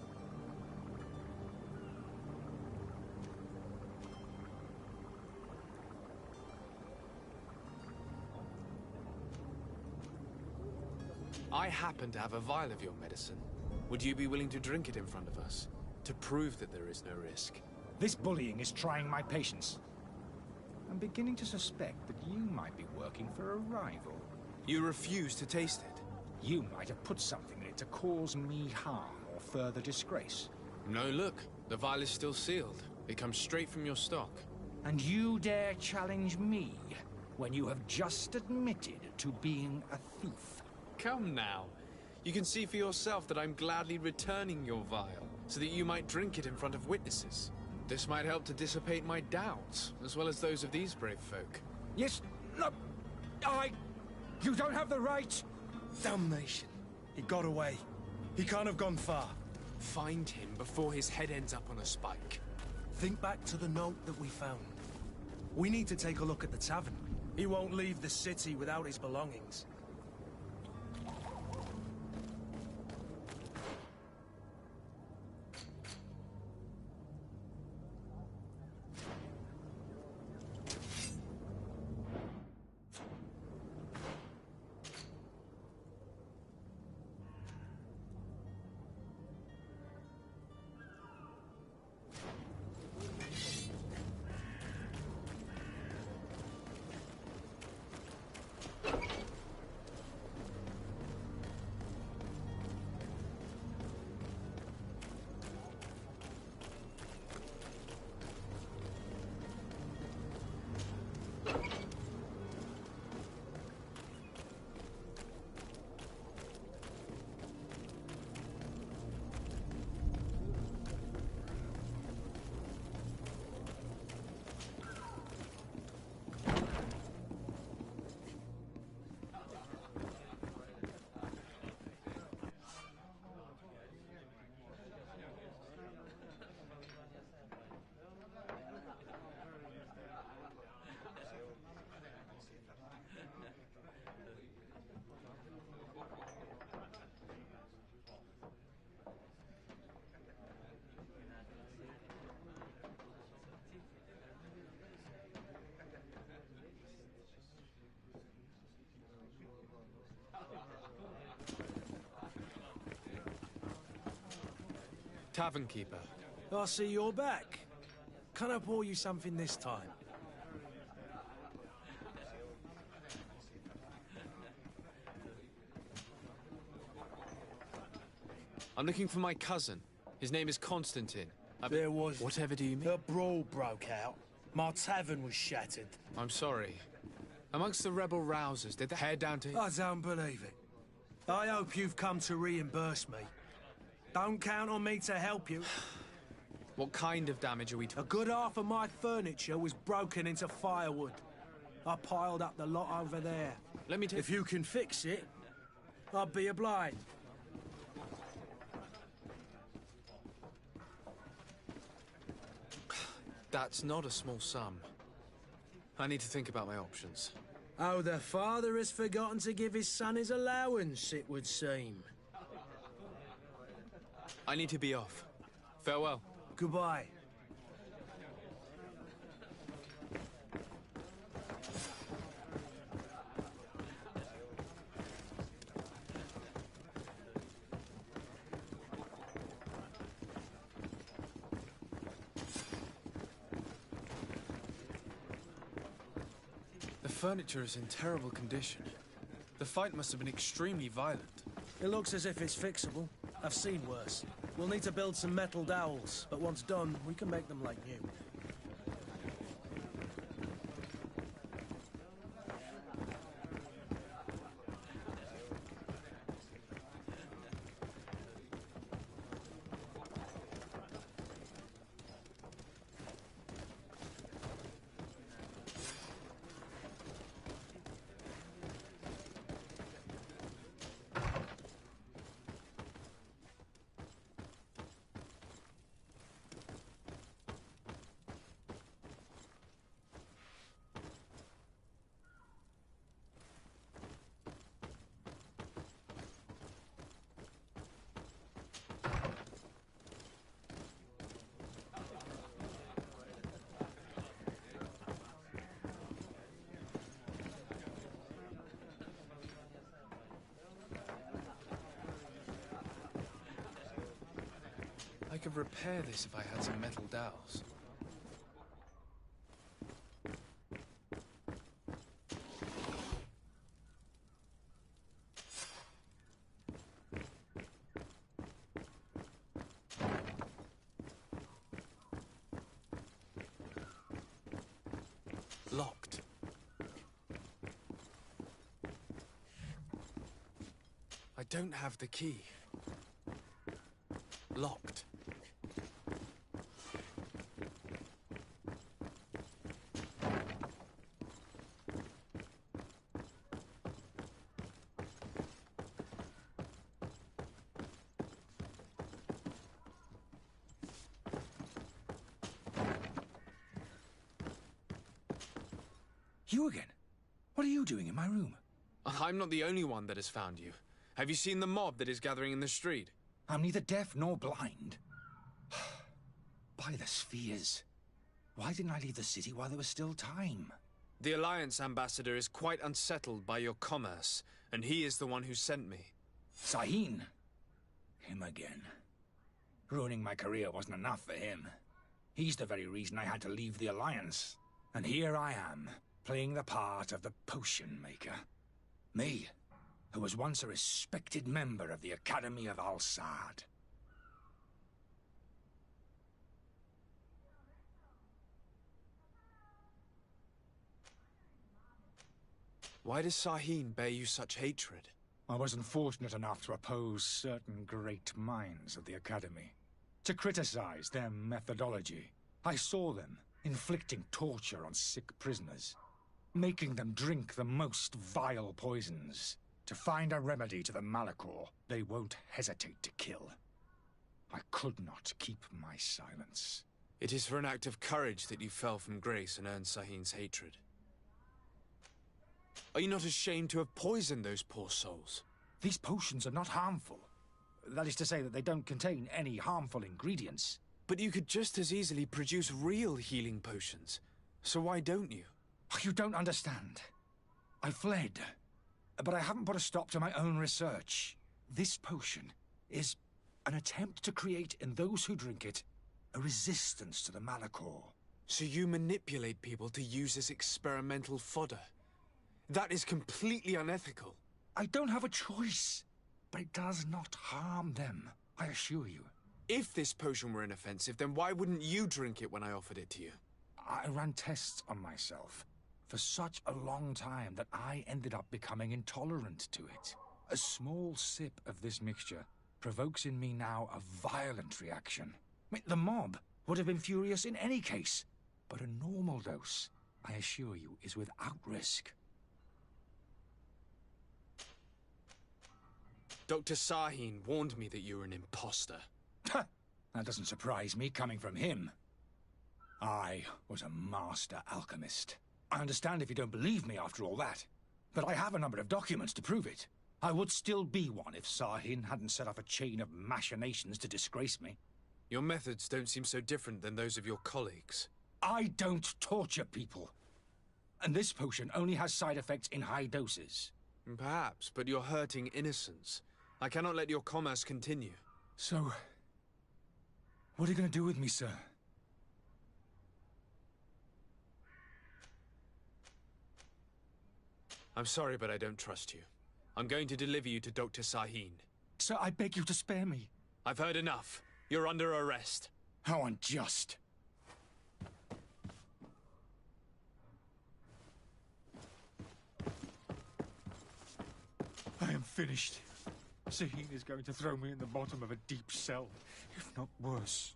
I happen to have a vial of your medicine. Would you be willing to drink it in front of us? To prove that there is no risk? This bullying is trying my patience. I'm beginning to suspect that you might be working for a rival. You refuse to taste it? You might have put something in it to cause me harm or further disgrace. No, look. The vial is still sealed. It comes straight from your stock. And you dare challenge me when you have just admitted to being a thief? Come now. You can see for yourself that I'm gladly returning your vial, so that you might drink it in front of witnesses. This might help to dissipate my doubts, as well as those of these brave folk. Yes, no, you don't have the right. Damnation. He got away. He can't have gone far. Find him before his head ends up on a spike. Think back to the note that we found. We need to take a look at the tavern. He won't leave the city without his belongings. Tavern keeper. I see you're back. Can I pour you something this time? I'm looking for my cousin. His name is Constantine. There was... Whatever do you mean? A brawl broke out. My tavern was shattered. I'm sorry. Amongst the rebel rousers, did they head down to... I don't believe it. I hope you've come to reimburse me. Don't count on me to help you. What kind of damage are we talking? A good half of my furniture was broken into firewood. I piled up the lot over there. Let me take... If you can fix it, I'd be obliged. That's not a small sum. I need to think about my options. Oh, the father has forgotten to give his son his allowance, it would seem. I need to be off. Farewell. Goodbye. The furniture is in terrible condition. The fight must have been extremely violent. It looks as if it's fixable. I've seen worse. We'll need to build some metal dowels, but once done, we can make them like new. I could repair this if I had some metal dowels. Locked. I don't have the key. Locked. You again? What are you doing in my room? I'm not the only one that has found you. Have you seen the mob that is gathering in the street? I'm neither deaf nor blind. By the spheres. Why didn't I leave the city while there was still time? The Alliance ambassador is quite unsettled by your commerce, and he is the one who sent me. Sahin. Him again. Ruining my career wasn't enough for him. He's the very reason I had to leave the Alliance. And here I am, playing the part of the potion maker. Me, who was once a respected member of the Academy of Al-Saad. Why does Sahin bear you such hatred? I was unfortunate enough to oppose certain great minds of the Academy, to criticize their methodology. I saw them inflicting torture on sick prisoners, making them drink the most vile poisons. To find a remedy to the Malachor, they won't hesitate to kill. I could not keep my silence. It is for an act of courage that you fell from grace and earned Sahin's hatred. Are you not ashamed to have poisoned those poor souls? These potions are not harmful. That is to say that they don't contain any harmful ingredients. But you could just as easily produce real healing potions. So why don't you? You don't understand. I fled, but I haven't put a stop to my own research. This potion is an attempt to create in those who drink it a resistance to the Malachor. So you manipulate people to use as experimental fodder? That is completely unethical. I don't have a choice, but it does not harm them, I assure you. If this potion were inoffensive, then why wouldn't you drink it when I offered it to you? I ran tests on myself for such a long time that I ended up becoming intolerant to it. A small sip of this mixture provokes in me now a violent reaction. I mean, the mob would have been furious in any case, but a normal dose, I assure you, is without risk. Dr. Sahin warned me that you were an imposter. That doesn't surprise me, coming from him. I was a master alchemist. I understand if you don't believe me after all that, but I have a number of documents to prove it. I would still be one if Sahin hadn't set off a chain of machinations to disgrace me. Your methods don't seem so different than those of your colleagues. I don't torture people. And this potion only has side effects in high doses. Perhaps, but you're hurting innocents. I cannot let your commerce continue. So, what are you going to do with me, sir? I'm sorry, but I don't trust you. I'm going to deliver you to Dr. Sahin. Sir, I beg you to spare me. I've heard enough. You're under arrest. How unjust. I am finished. Sahin is going to throw me in the bottom of a deep cell, if not worse.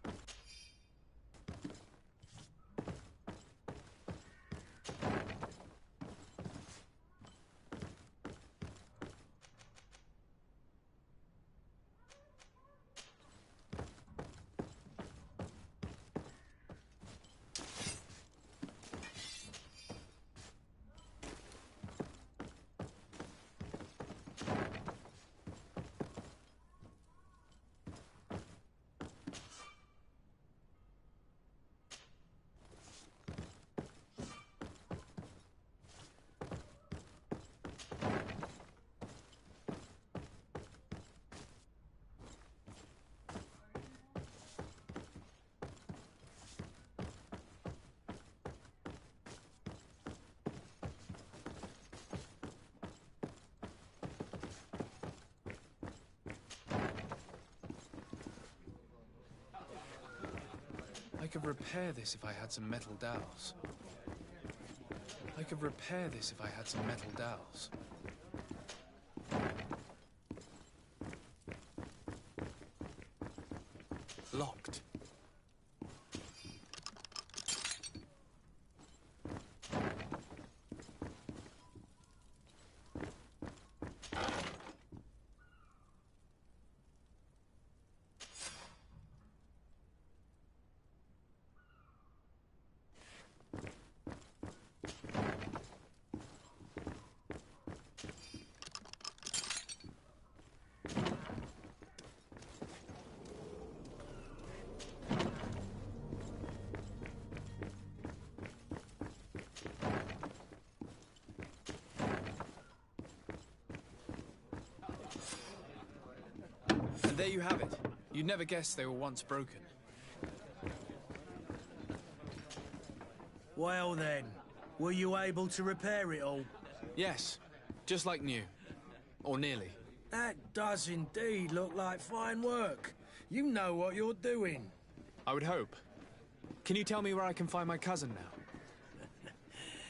I could repair this if I had some metal dowels. Locked. And there you have it. You'd never guess they were once broken. Well then, were you able to repair it all? Yes, Just like new. Or nearly. That does indeed look like fine work. You know what you're doing. I would hope. Can you tell me where I can find my cousin now?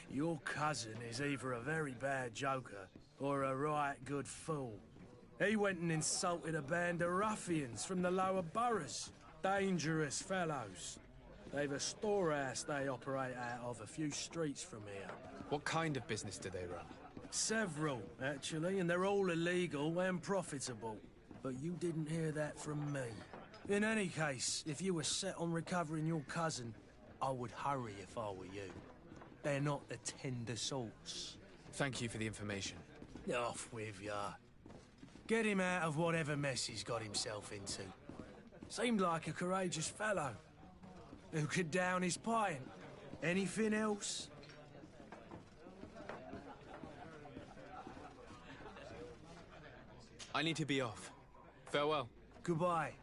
Your cousin is either a very bad joker or a right good fool. He went and insulted a band of ruffians from the lower boroughs. Dangerous fellows. They've a storehouse they operate out of a few streets from here. What kind of business do they run? Several, actually, and they're all illegal and profitable. But you didn't hear that from me. In any case, if you were set on recovering your cousin, I would hurry if I were you. They're not the tender sorts. Thank you for the information. Off with ya. Get him out of whatever mess he's got himself into. Seemed like a courageous fellow. Who could down his pint? Anything else? I need to be off. Farewell. Goodbye.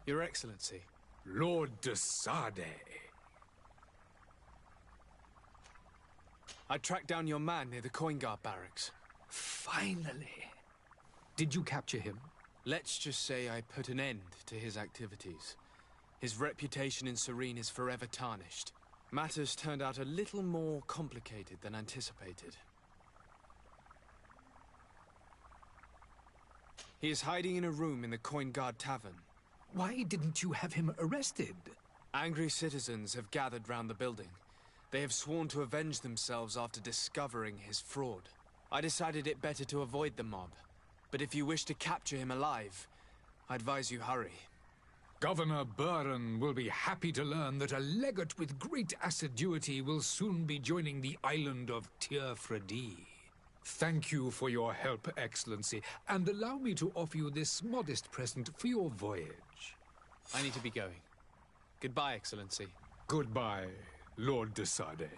Your Excellency. Lord de Sade. I tracked down your man near the Coin Guard barracks. Finally. Did you capture him? Let's just say I put an end to his activities. His reputation in Serene is forever tarnished. Matters turned out a little more complicated than anticipated. He is hiding in a room in the Coin Guard Tavern. Why didn't you have him arrested? Angry citizens have gathered round the building. They have sworn to avenge themselves after discovering his fraud. I decided it better to avoid the mob. But if you wish to capture him alive, I advise you hurry. Governor Buren will be happy to learn that a legate with great assiduity will soon be joining the island of Tir-Fredi. Thank you for your help, Excellency, and allow me to offer you this modest present for your voyage. I need to be going. Goodbye, Excellency. Goodbye, Lord de Sade.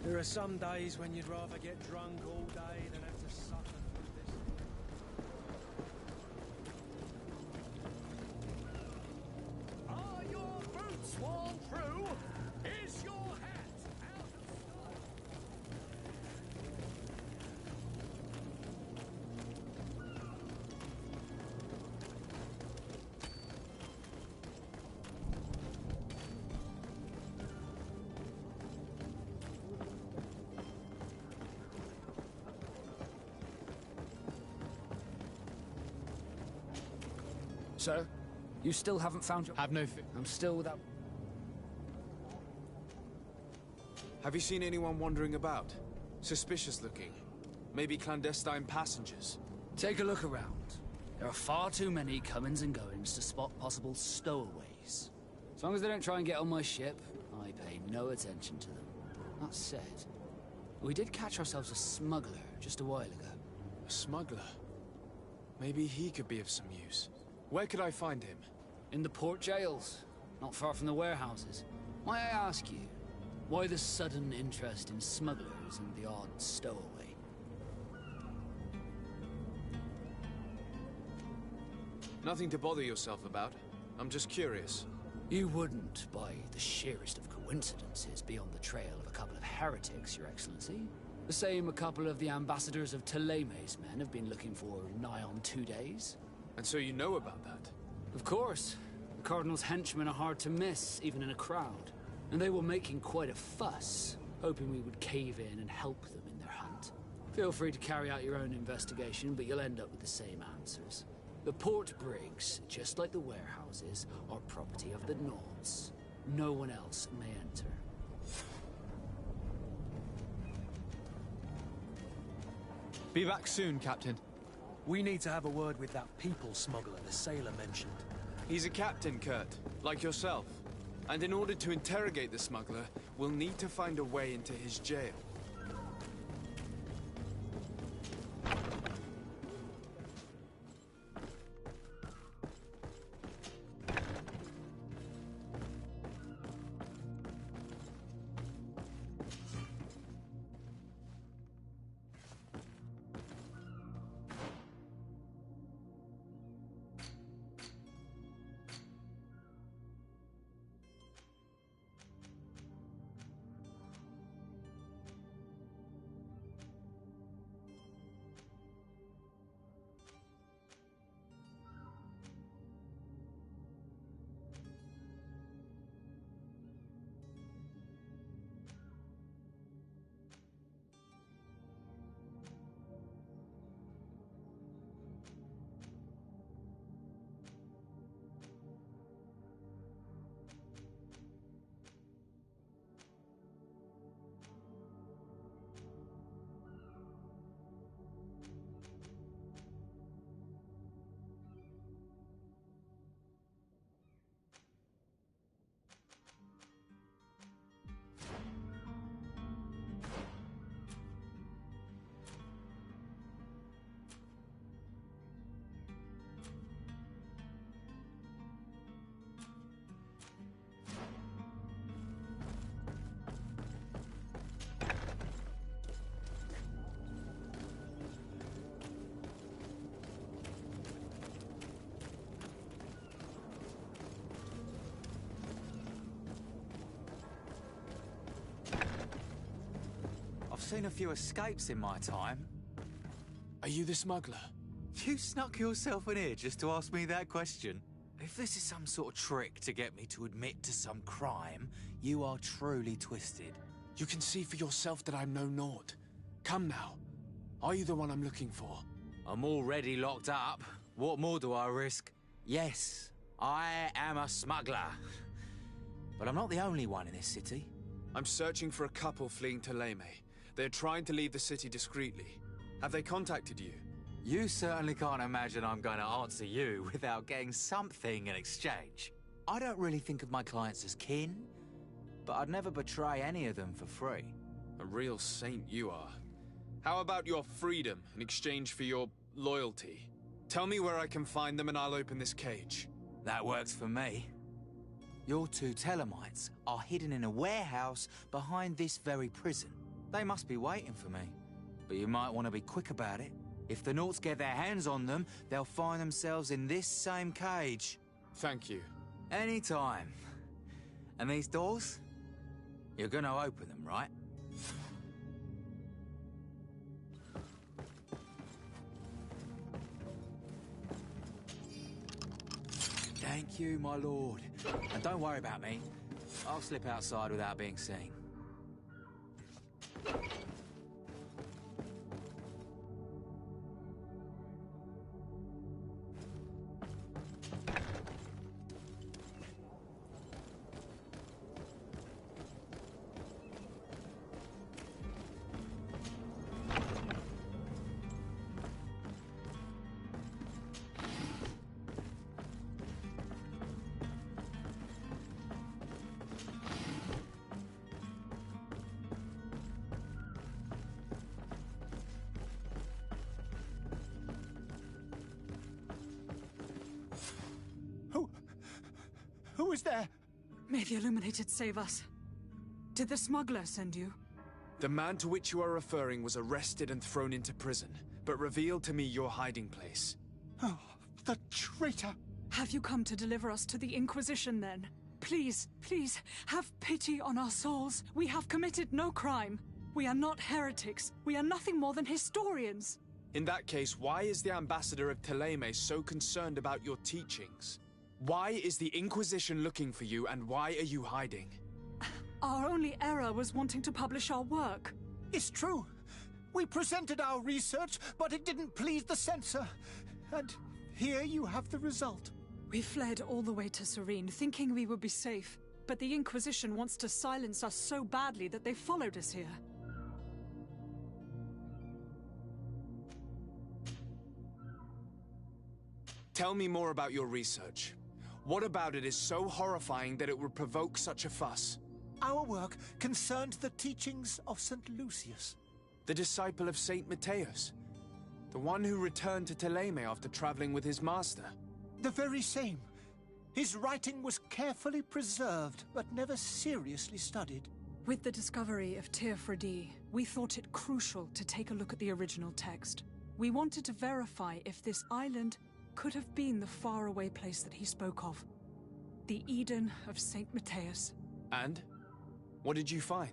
There are some days when you'd rather get drunk all day than have to suffer through this. Are your boots worn through? Is your hat out of stock? Sir, you still haven't found your... Have no fear. I'm still without... Have you seen anyone wandering about? Suspicious looking. Maybe clandestine passengers? Take a look around. There are far too many comings and goings to spot possible stowaways. As long as they don't try and get on my ship, I pay no attention to them. That said, we did catch ourselves a smuggler just a while ago. A smuggler? Maybe he could be of some use. Where could I find him? In the port jails, not far from the warehouses. May I ask you, why the sudden interest in smugglers and the odd stowaway? Nothing to bother yourself about. I'm just curious. You wouldn't, by the sheerest of coincidences, be on the trail of a couple of heretics, Your Excellency. The same a couple of the ambassadors of Teleme's men have been looking for nigh on 2 days. And so you know about that? Of course. The Cardinal's henchmen are hard to miss, even in a crowd. And they were making quite a fuss, hoping we would cave in and help them in their hunt. Feel free to carry out your own investigation, but you'll end up with the same answers. The port brigs, just like the warehouses, are property of the Nords. No one else may enter. Be back soon, Captain. We need to have a word with that people smuggler the sailor mentioned. He's a captain, Kurt, like yourself. And in order to interrogate the smuggler, we'll need to find a way into his jail. I've seen a few escapes in my time. Are you the smuggler? You snuck yourself in here just to ask me that question? If this is some sort of trick to get me to admit to some crime, you are truly twisted. You can see for yourself that I'm no Nord. Come now. Are you the one I'm looking for? I'm already locked up. What more do I risk? Yes, I am a smuggler. But I'm not the only one in this city. I'm searching for a couple fleeing to Leme. They're trying to leave the city discreetly. Have they contacted you? You certainly can't imagine I'm going to answer you without getting something in exchange. I don't really think of my clients as kin, but I'd never betray any of them for free. A real saint you are. How about your freedom in exchange for your loyalty? Tell me where I can find them and I'll open this cage. That works for me. Your two Telemites are hidden in a warehouse behind this very prison. They must be waiting for me, but you might want to be quick about it. If the Nauts get their hands on them, they'll find themselves in this same cage. Thank you. Anytime. And these doors? You're gonna open them, right? Thank you, my lord. And don't worry about me. I'll slip outside without being seen. Who is there? May the Illuminated save us. Did the smuggler send you? The man to which you are referring was arrested and thrown into prison, but revealed to me your hiding place. Oh, the traitor! Have you come to deliver us to the Inquisition, then? Please, please, have pity on our souls. We have committed no crime. We are not heretics. We are nothing more than historians. In that case, why is the ambassador of Thélème so concerned about your teachings? Why is the Inquisition looking for you, and why are you hiding? Our only error was wanting to publish our work. It's true. We presented our research, but it didn't please the censor. And here you have the result. We fled all the way to Serene, thinking we would be safe. But the Inquisition wants to silence us so badly that they followed us here. Tell me more about your research. What about it is so horrifying that it would provoke such a fuss? Our work concerned the teachings of St. Lucius. The disciple of Saint Matthias. The one who returned to Thélème after traveling with his master. The very same. His writing was carefully preserved, but never seriously studied. With the discovery of Teofredi, we thought it crucial to take a look at the original text. We wanted to verify if this island could have been the faraway place that he spoke of. The Eden of Saint Matthias. And? What did you find?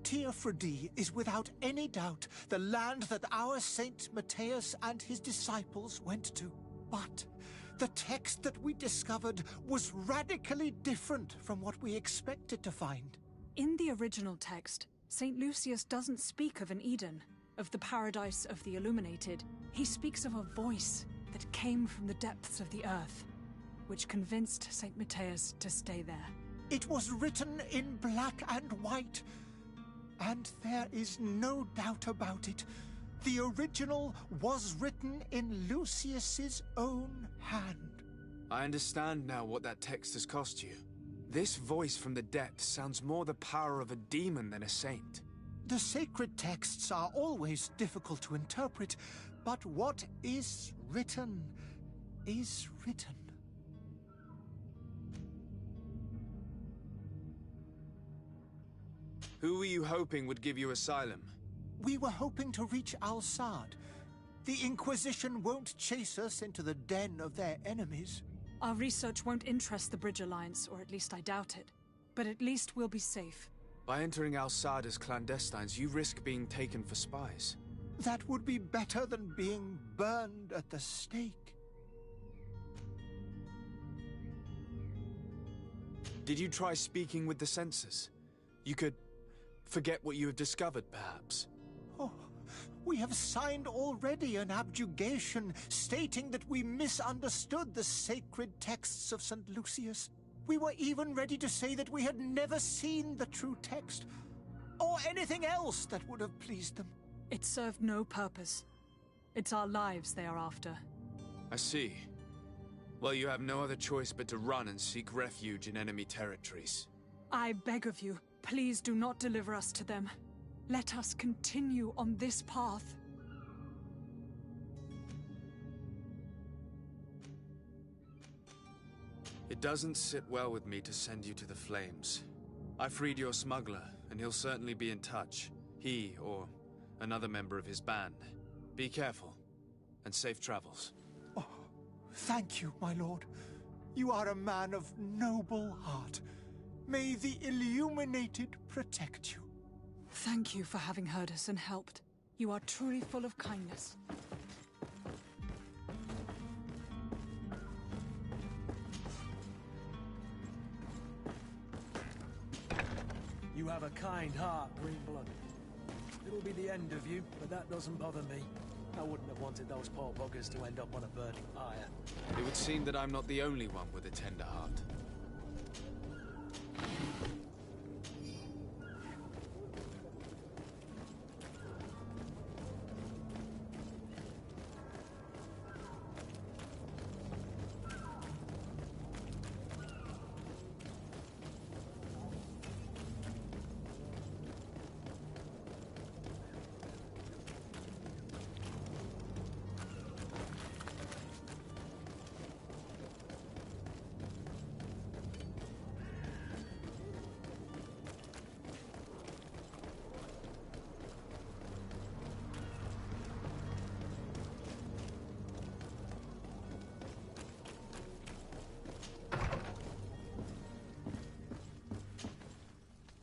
Teofredi is without any doubt the land that our Saint Matthias and his disciples went to. But the text that we discovered was radically different from what we expected to find. In the original text, St. Lucius doesn't speak of an Eden, of the paradise of the Illuminated. He speaks of a voice that came from the depths of the earth, which convinced St. Matthias to stay there. It was written in black and white, and there is no doubt about it. The original was written in Lucius's own hand. I understand now what that text has cost you. This voice from the depths sounds more the power of a demon than a saint. The sacred texts are always difficult to interpret, but what is written is written. Who were you hoping would give you asylum? We were hoping to reach Al-Sad. The Inquisition won't chase us into the den of their enemies. Our research won't interest the Bridge Alliance, or at least I doubt it. But at least we'll be safe. By entering Al-Sad as clandestines, you risk being taken for spies. That would be better than being burned at the stake. Did you try speaking with the censors? You could forget what you have discovered, perhaps. Oh, we have signed already an abjugation stating that we misunderstood the sacred texts of St. Lucius. We were even ready to say that we had never seen the true text, or anything else that would have pleased them. It served no purpose. It's our lives they are after. I see. Well, you have no other choice but to run and seek refuge in enemy territories. I beg of you, please do not deliver us to them. Let us continue on this path. It doesn't sit well with me to send you to the flames. I freed your smuggler, and he'll certainly be in touch. He, or another member of his band. Be careful, and safe travels. Oh, thank you, my lord. You are a man of noble heart. May the Illuminated protect you. Thank you for having heard us and helped. You are truly full of kindness. You have a kind heart, Greenblood. It'll be the end of you, but that doesn't bother me. I wouldn't have wanted those poor buggers to end up on a burning pyre. It would seem that I'm not the only one with a tender heart.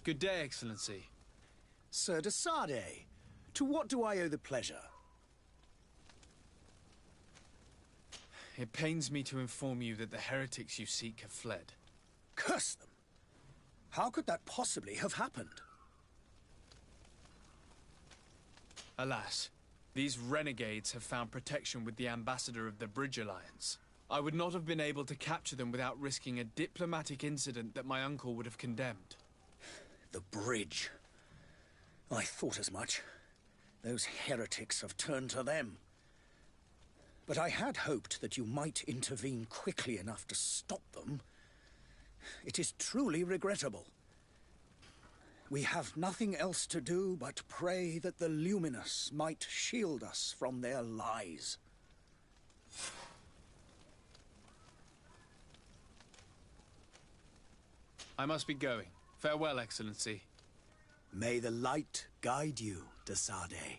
Good day, Excellency. Sir de Sardet, to what do I owe the pleasure? It pains me to inform you that the heretics you seek have fled. Curse them! How could that possibly have happened? Alas, these renegades have found protection with the ambassador of the Bridge Alliance. I would not have been able to capture them without risking a diplomatic incident that my uncle would have condemned. The bridge. I thought as much. Those heretics have turned to them. But I had hoped that you might intervene quickly enough to stop them. It is truly regrettable. We have nothing else to do but pray that the Luminous might shield us from their lies. I must be going. Farewell, Excellency. May the light guide you, de Sardet.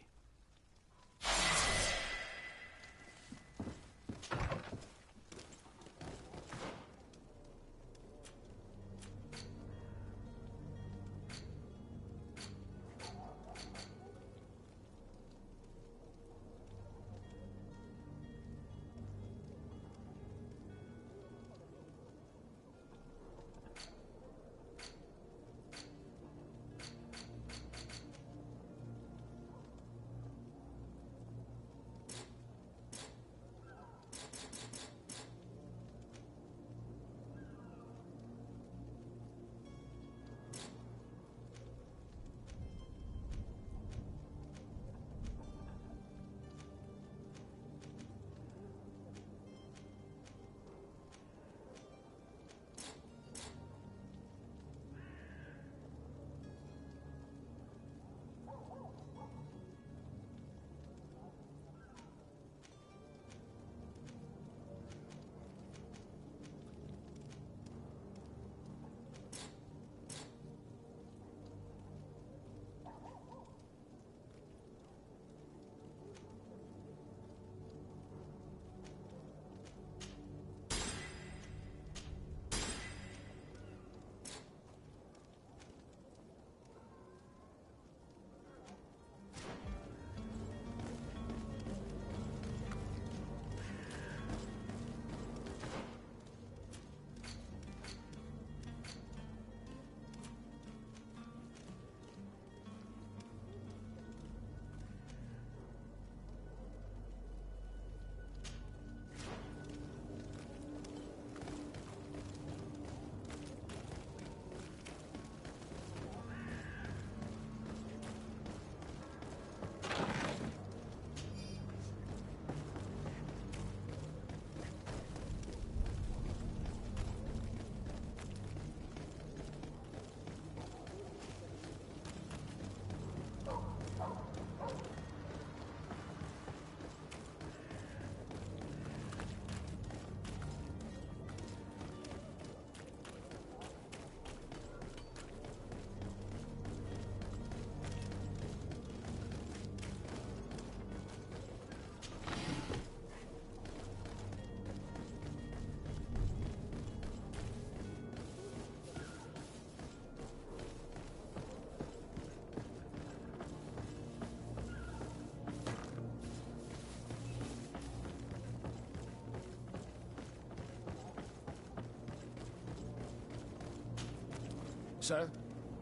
Sir,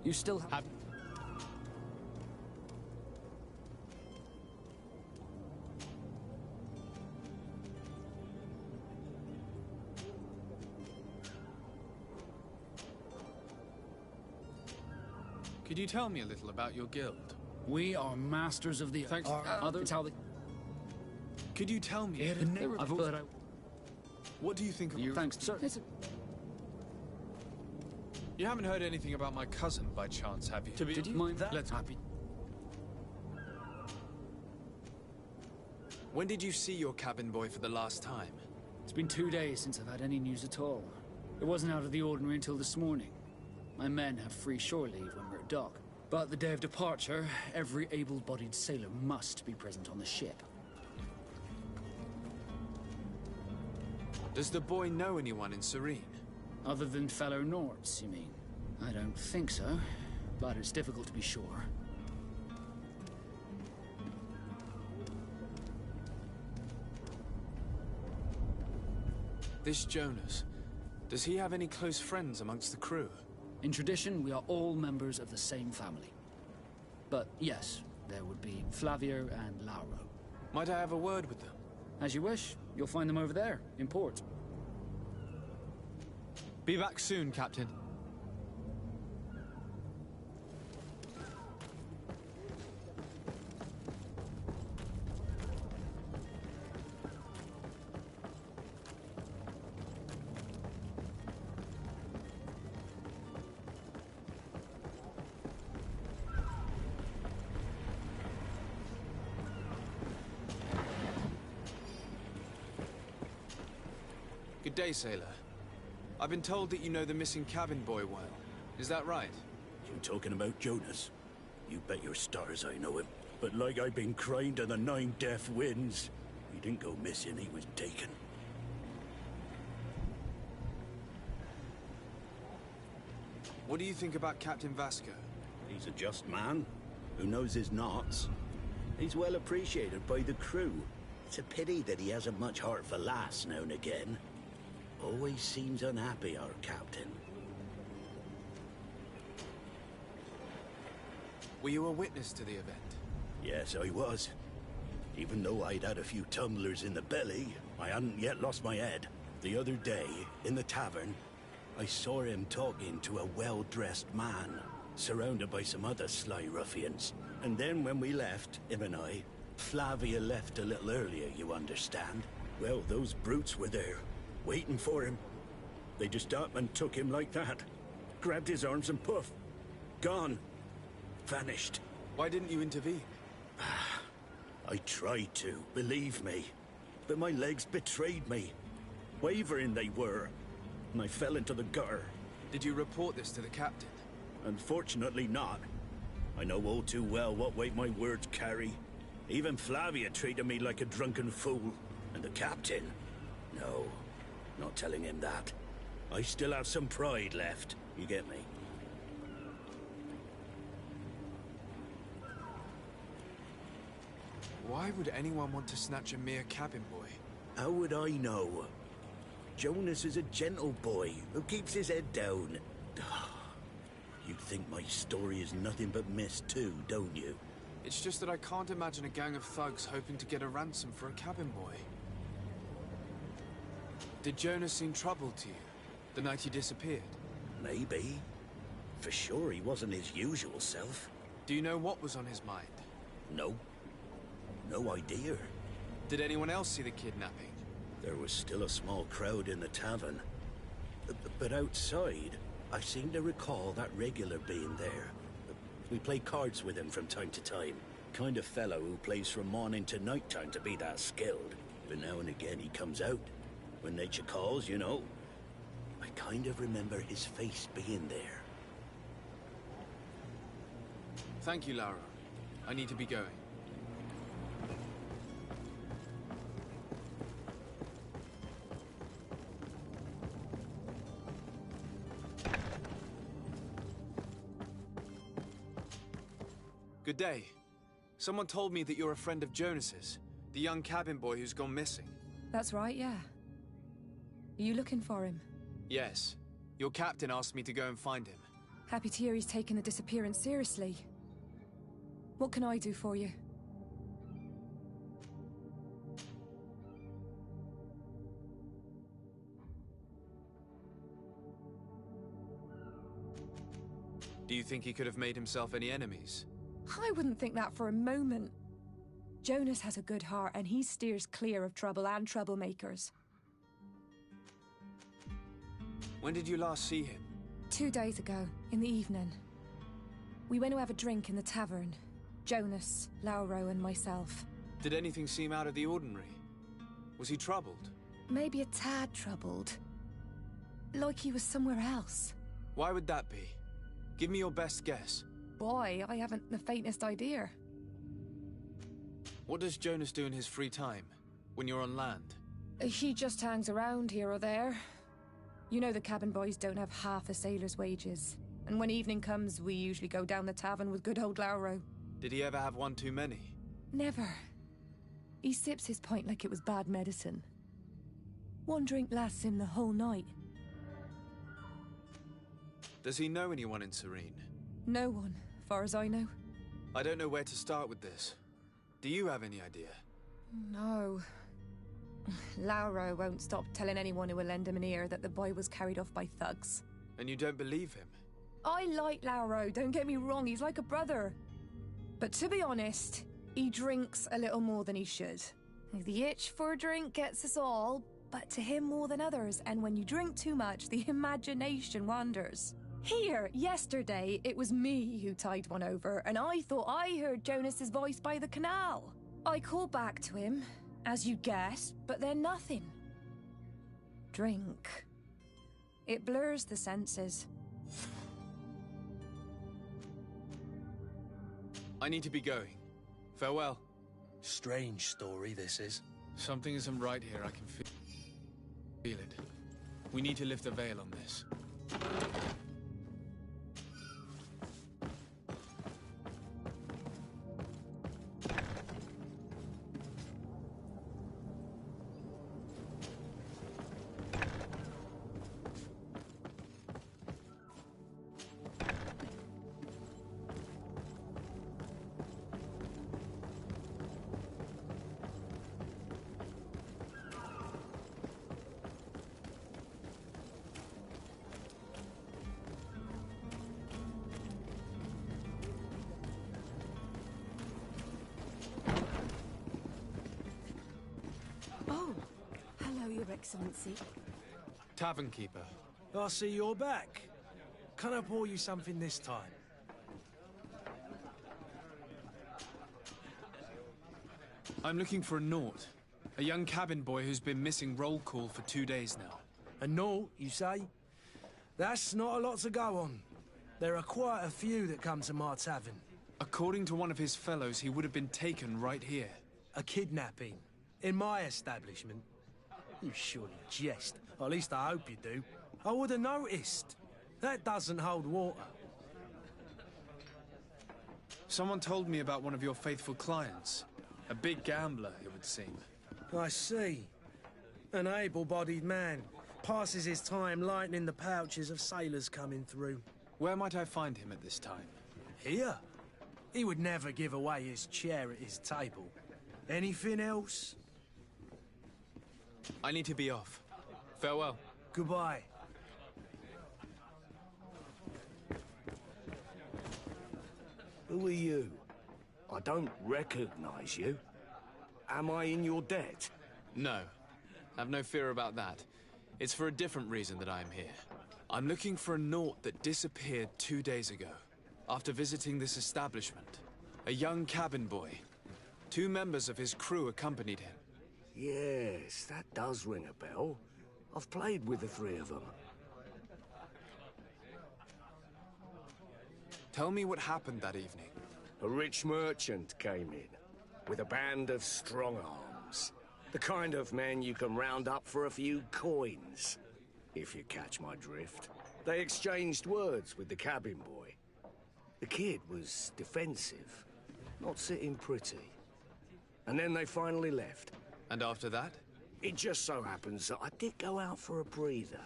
you still have... Could you tell me a little about your guild? We are masters of the... Thanks. Others how they... Could you tell me? What do you think of... Thanks, sir. You haven't heard anything about my cousin by chance, have you? Did you mind that? Let's happy. When did you see your cabin boy for the last time? It's been 2 days since I've had any news at all. It wasn't out of the ordinary until this morning. My men have free shore leave when we're at dock. But the day of departure, every able-bodied sailor must be present on the ship. Does the boy know anyone in Serene? Other than fellow Nords, you mean? I don't think so. but it's difficult to be sure. This Jonas, does he have any close friends amongst the crew? In tradition, we are all members of the same family. But yes, there would be Flavio and Lauro. Might I have a word with them? As you wish. You'll find them over there, in port. Be back soon, Captain. Good day, sailor. I've been told that you know the missing cabin boy well. Is that right? You talking about Jonas? You bet your stars I know him. But like I've been crying to the 9 deaf winds, he didn't go missing, he was taken. What do you think about Captain Vasco? He's a just man who knows his knots. He's well appreciated by the crew. It's a pity that he hasn't much heart for lass now and again. Always seems unhappy, our captain. Were you a witness to the event? Yes, I was. Even though I'd had a few tumblers in the belly, I hadn't yet lost my head. The other day, in the tavern, I saw him talking to a well-dressed man, surrounded by some other sly ruffians. And then when we left, him and I, Flavia left a little earlier, you understand. Well, those brutes were there, waiting for him. They just up and took him like that. Grabbed his arms and poof. Gone. Vanished. Why didn't you intervene? I tried to, believe me. But my legs betrayed me. Wavering they were. And I fell into the gutter. Did you report this to the captain? Unfortunately not. I know all too well what weight my words carry. Even Flavia treated me like a drunken fool. And the captain? No. Not telling him that. I still have some pride left. You get me? Why would anyone want to snatch a mere cabin boy? How would I know? Jonas is a gentle boy who keeps his head down. You think my story is nothing but mist too, don't you? It's just that I can't imagine a gang of thugs hoping to get a ransom for a cabin boy. Did Jonas seem troubled to you, the night he disappeared? Maybe. For sure he wasn't his usual self. Do you know what was on his mind? No. No idea. Did anyone else see the kidnapping? There was still a small crowd in the tavern. But outside, I seem to recall that regular being there. We play cards with him from time to time. Kind of fellow who plays from morning to night time to be that skilled. But now and again he comes out. When nature calls, you know. I kind of remember his face being there. Thank you, Laura. I need to be going. Good day. Someone told me that you're a friend of Jonas's, the young cabin boy who's gone missing. That's right, yeah. Are you looking for him? Yes. Your captain asked me to go and find him. Happy to hear he's taken the disappearance seriously. What can I do for you? Do you think he could have made himself any enemies? I wouldn't think that for a moment. Jonas has a good heart and he steers clear of trouble and troublemakers. When did you last see him? 2 days ago, in the evening. We went to have a drink in the tavern. Jonas, Lauro and myself. Did anything seem out of the ordinary? Was he troubled? Maybe a tad troubled. Like he was somewhere else. Why would that be? Give me your best guess. Boy, I haven't the faintest idea. What does Jonas do in his free time, when you're on land? He just hangs around here or there. You know the cabin boys don't have half a sailor's wages. And when evening comes, we usually go down the tavern with good old Lauro. Did he ever have one too many? Never. He sips his pint like it was bad medicine. One drink lasts him the whole night. Does he know anyone in Serene? No one, far as I know. I don't know where to start with this. Do you have any idea? No. Lauro won't stop telling anyone who will lend him an ear that the boy was carried off by thugs. And you don't believe him? I like Lauro, don't get me wrong, he's like a brother. But to be honest, he drinks a little more than he should. The itch for a drink gets us all, but to him more than others, and when you drink too much, the imagination wanders. Here, yesterday, it was me who tied one over, and I thought I heard Jonas's voice by the canal. I called back to him, as you guessed, but then nothing. Drink. It blurs the senses. I need to be going. Farewell. Strange story, this is. Something isn't right here, I can feel it. We need to lift the veil on this. Your Excellency. Tavern keeper. I see you're back. Can I pour you something this time? I'm looking for a Naut. A young cabin boy who's been missing roll call for 2 days now. A Naut, you say? That's not a lot to go on. There are quite a few that come to my tavern. According to one of his fellows, he would have been taken right here. A kidnapping? In my establishment? You surely jest. Or at least I hope you do. I would have noticed. That doesn't hold water. Someone told me about one of your faithful clients. A big gambler, it would seem. I see. An able-bodied man. Passes his time lightening the pouches of sailors coming through. Where might I find him at this time? Here? He would never give away his chair at his table. Anything else? I need to be off. Farewell. Goodbye. Who are you? I don't recognize you. Am I in your debt? No. Have no fear about that. It's for a different reason that I am here. I'm looking for a Naut that disappeared 2 days ago, after visiting this establishment. A young cabin boy. 2 members of his crew accompanied him. Yes, that does ring a bell. I've played with the 3 of them. Tell me what happened that evening. A rich merchant came in, with a band of strong arms. The kind of men you can round up for a few coins, if you catch my drift. They exchanged words with the cabin boy. The kid was defensive, not sitting pretty. And then they finally left. And after that? It just so happens that I did go out for a breather.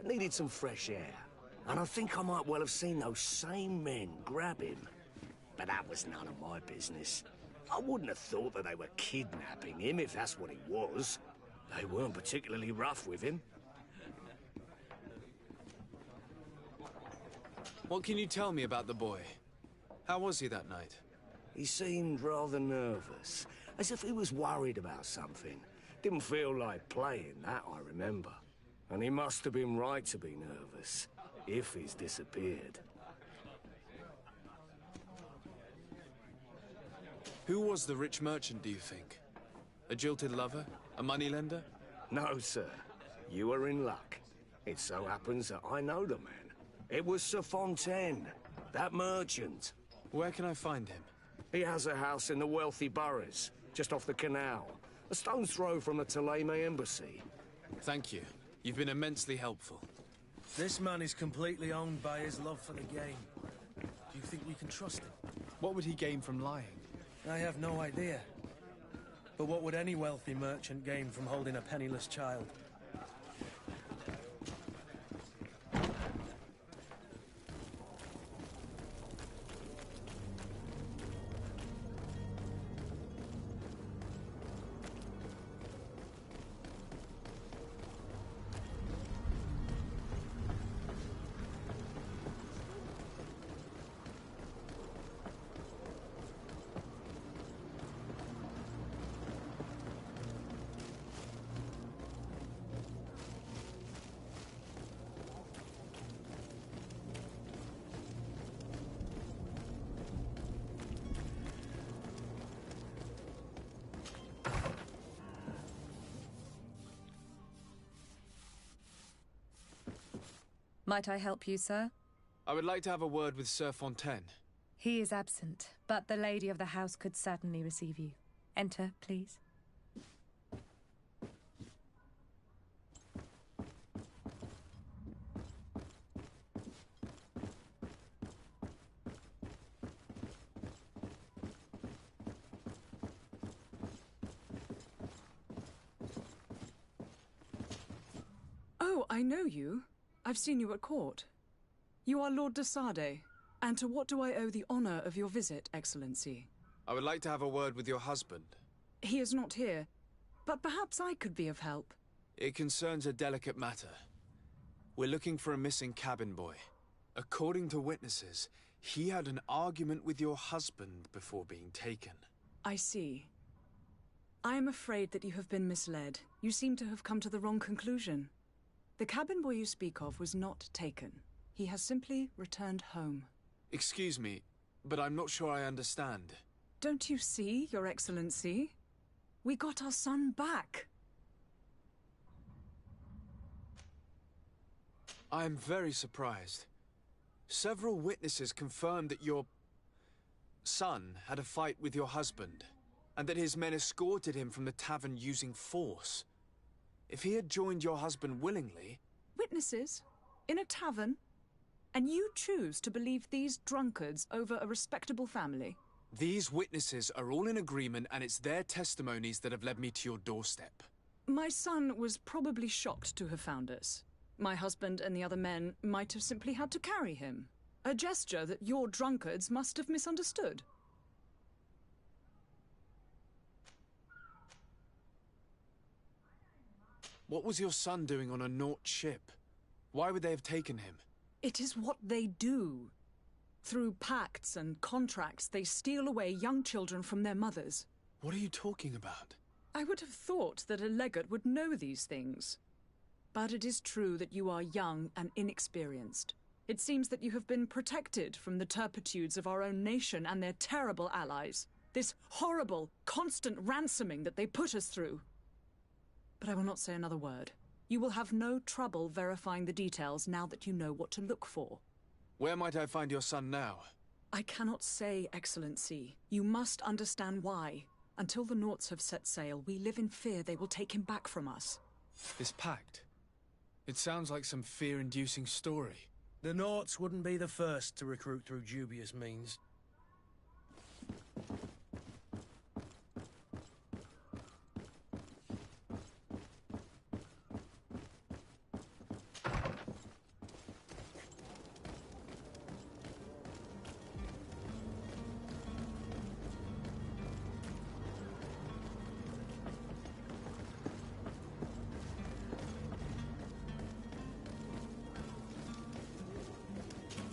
I needed some fresh air. And I think I might well have seen those same men grab him. But that was none of my business. I wouldn't have thought that they were kidnapping him if that's what he was. They weren't particularly rough with him. What can you tell me about the boy? How was he that night? He seemed rather nervous, as if he was worried about something. Didn't feel like playing, that I remember. And he must have been right to be nervous, if he's disappeared. Who was the rich merchant, do you think? A jilted lover? A moneylender? No, sir. You are in luck. It so happens that I know the man. It was Sir Fontaine, that merchant. Where can I find him? He has a house in the wealthy boroughs, just off the canal. A stone's throw from the Thélème embassy. Thank you. You've been immensely helpful. This man is completely owned by his love for the game. Do you think we can trust him? What would he gain from lying? I have no idea. But what would any wealthy merchant gain from holding a penniless child? Might I help you, sir? I would like to have a word with Sir Fontaine. He is absent, but the lady of the house could certainly receive you. Enter, please. Oh, I know you. I've seen you at court. You are Lord de Sade, and to what do I owe the honor of your visit, Excellency? I would like to have a word with your husband. He is not here, but perhaps I could be of help. It concerns a delicate matter. We're looking for a missing cabin boy. According to witnesses, he had an argument with your husband before being taken. I see. I am afraid that you have been misled. You seem to have come to the wrong conclusion. The cabin boy you speak of was not taken. He has simply returned home. Excuse me, but I'm not sure I understand. Don't you see, Your Excellency? We got our son back. I am very surprised. Several witnesses confirmed that your son had a fight with your husband, and that his men escorted him from the tavern using force. If he had joined your husband willingly... Witnesses? In a tavern? And you choose to believe these drunkards over a respectable family? These witnesses are all in agreement, and it's their testimonies that have led me to your doorstep. My son was probably shocked to have found us. My husband and the other men might have simply had to carry him. A gesture that your drunkards must have misunderstood. What was your son doing on a Naut ship? Why would they have taken him? It is what they do. Through pacts and contracts, they steal away young children from their mothers. What are you talking about? I would have thought that a legate would know these things. But it is true that you are young and inexperienced. It seems that you have been protected from the turpitudes of our own nation and their terrible allies. This horrible, constant ransoming that they put us through. But I will not say another word. You will have no trouble verifying the details now that you know what to look for. Where might I find your son now? I cannot say, Excellency. You must understand why. Until the Nauts have set sail, we live in fear they will take him back from us. This pact? It sounds like some fear-inducing story. The Nauts wouldn't be the first to recruit through dubious means.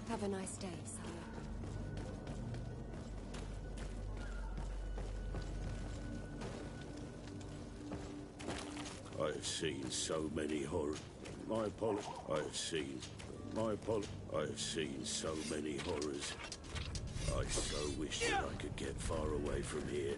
Have a nice day, sire. I've seen so many horrors. I've seen so many horrors. I so wish that I could get far away from here.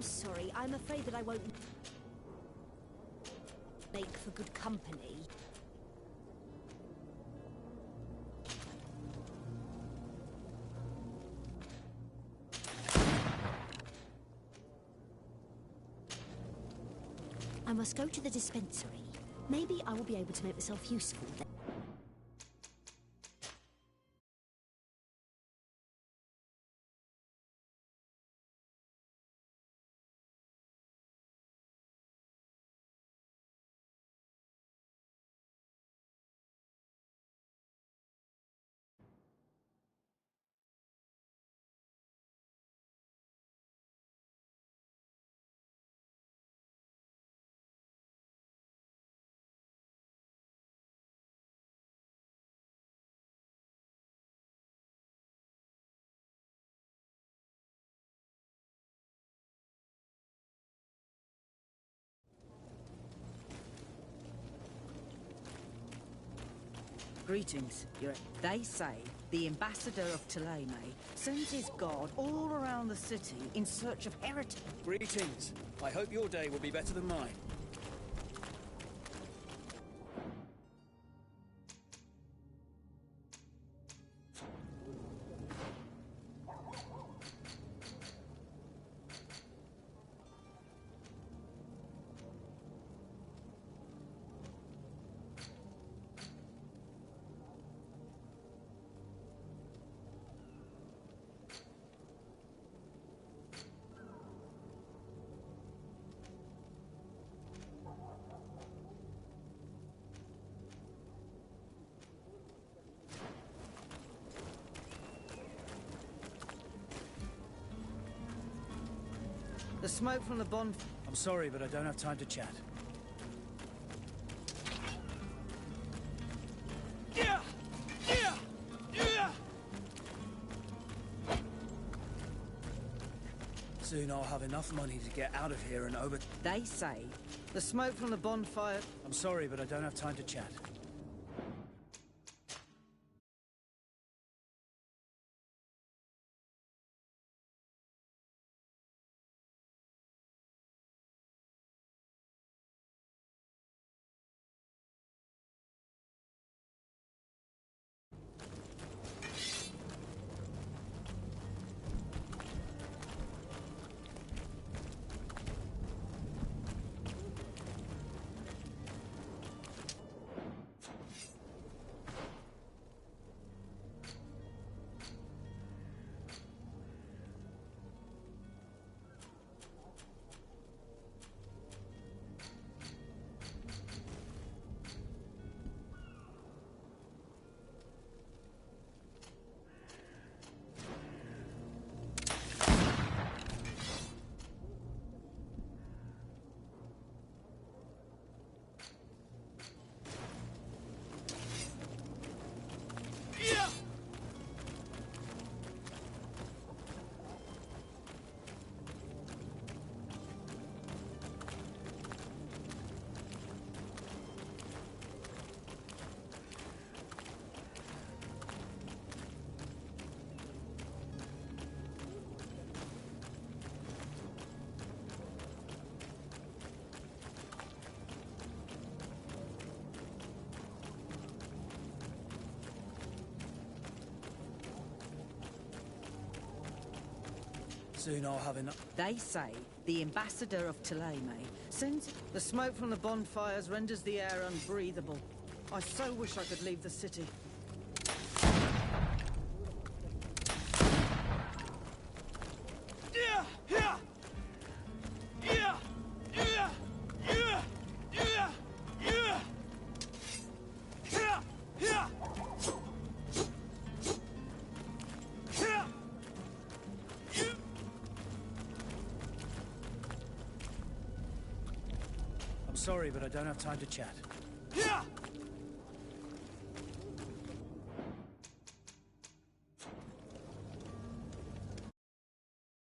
I'm sorry. I'm afraid that I won't make for good company. I must go to the dispensary. Maybe I will be able to make myself useful there. Greetings. They say the ambassador of Thélème sends his guard all around the city in search of heretics. Greetings. I hope your day will be better than mine. The smoke from the bonfire. I'm sorry, but I don't have time to chat. Soon I'll have enough money to get out of here and over... They say the smoke from the bonfire... I'm sorry, but I don't have time to chat. Soon I'll have enough... They say the ambassador of Thélème sends... The smoke from the bonfires renders the air unbreathable. I so wish I could leave the city. I'm sorry, but I don't have time to chat.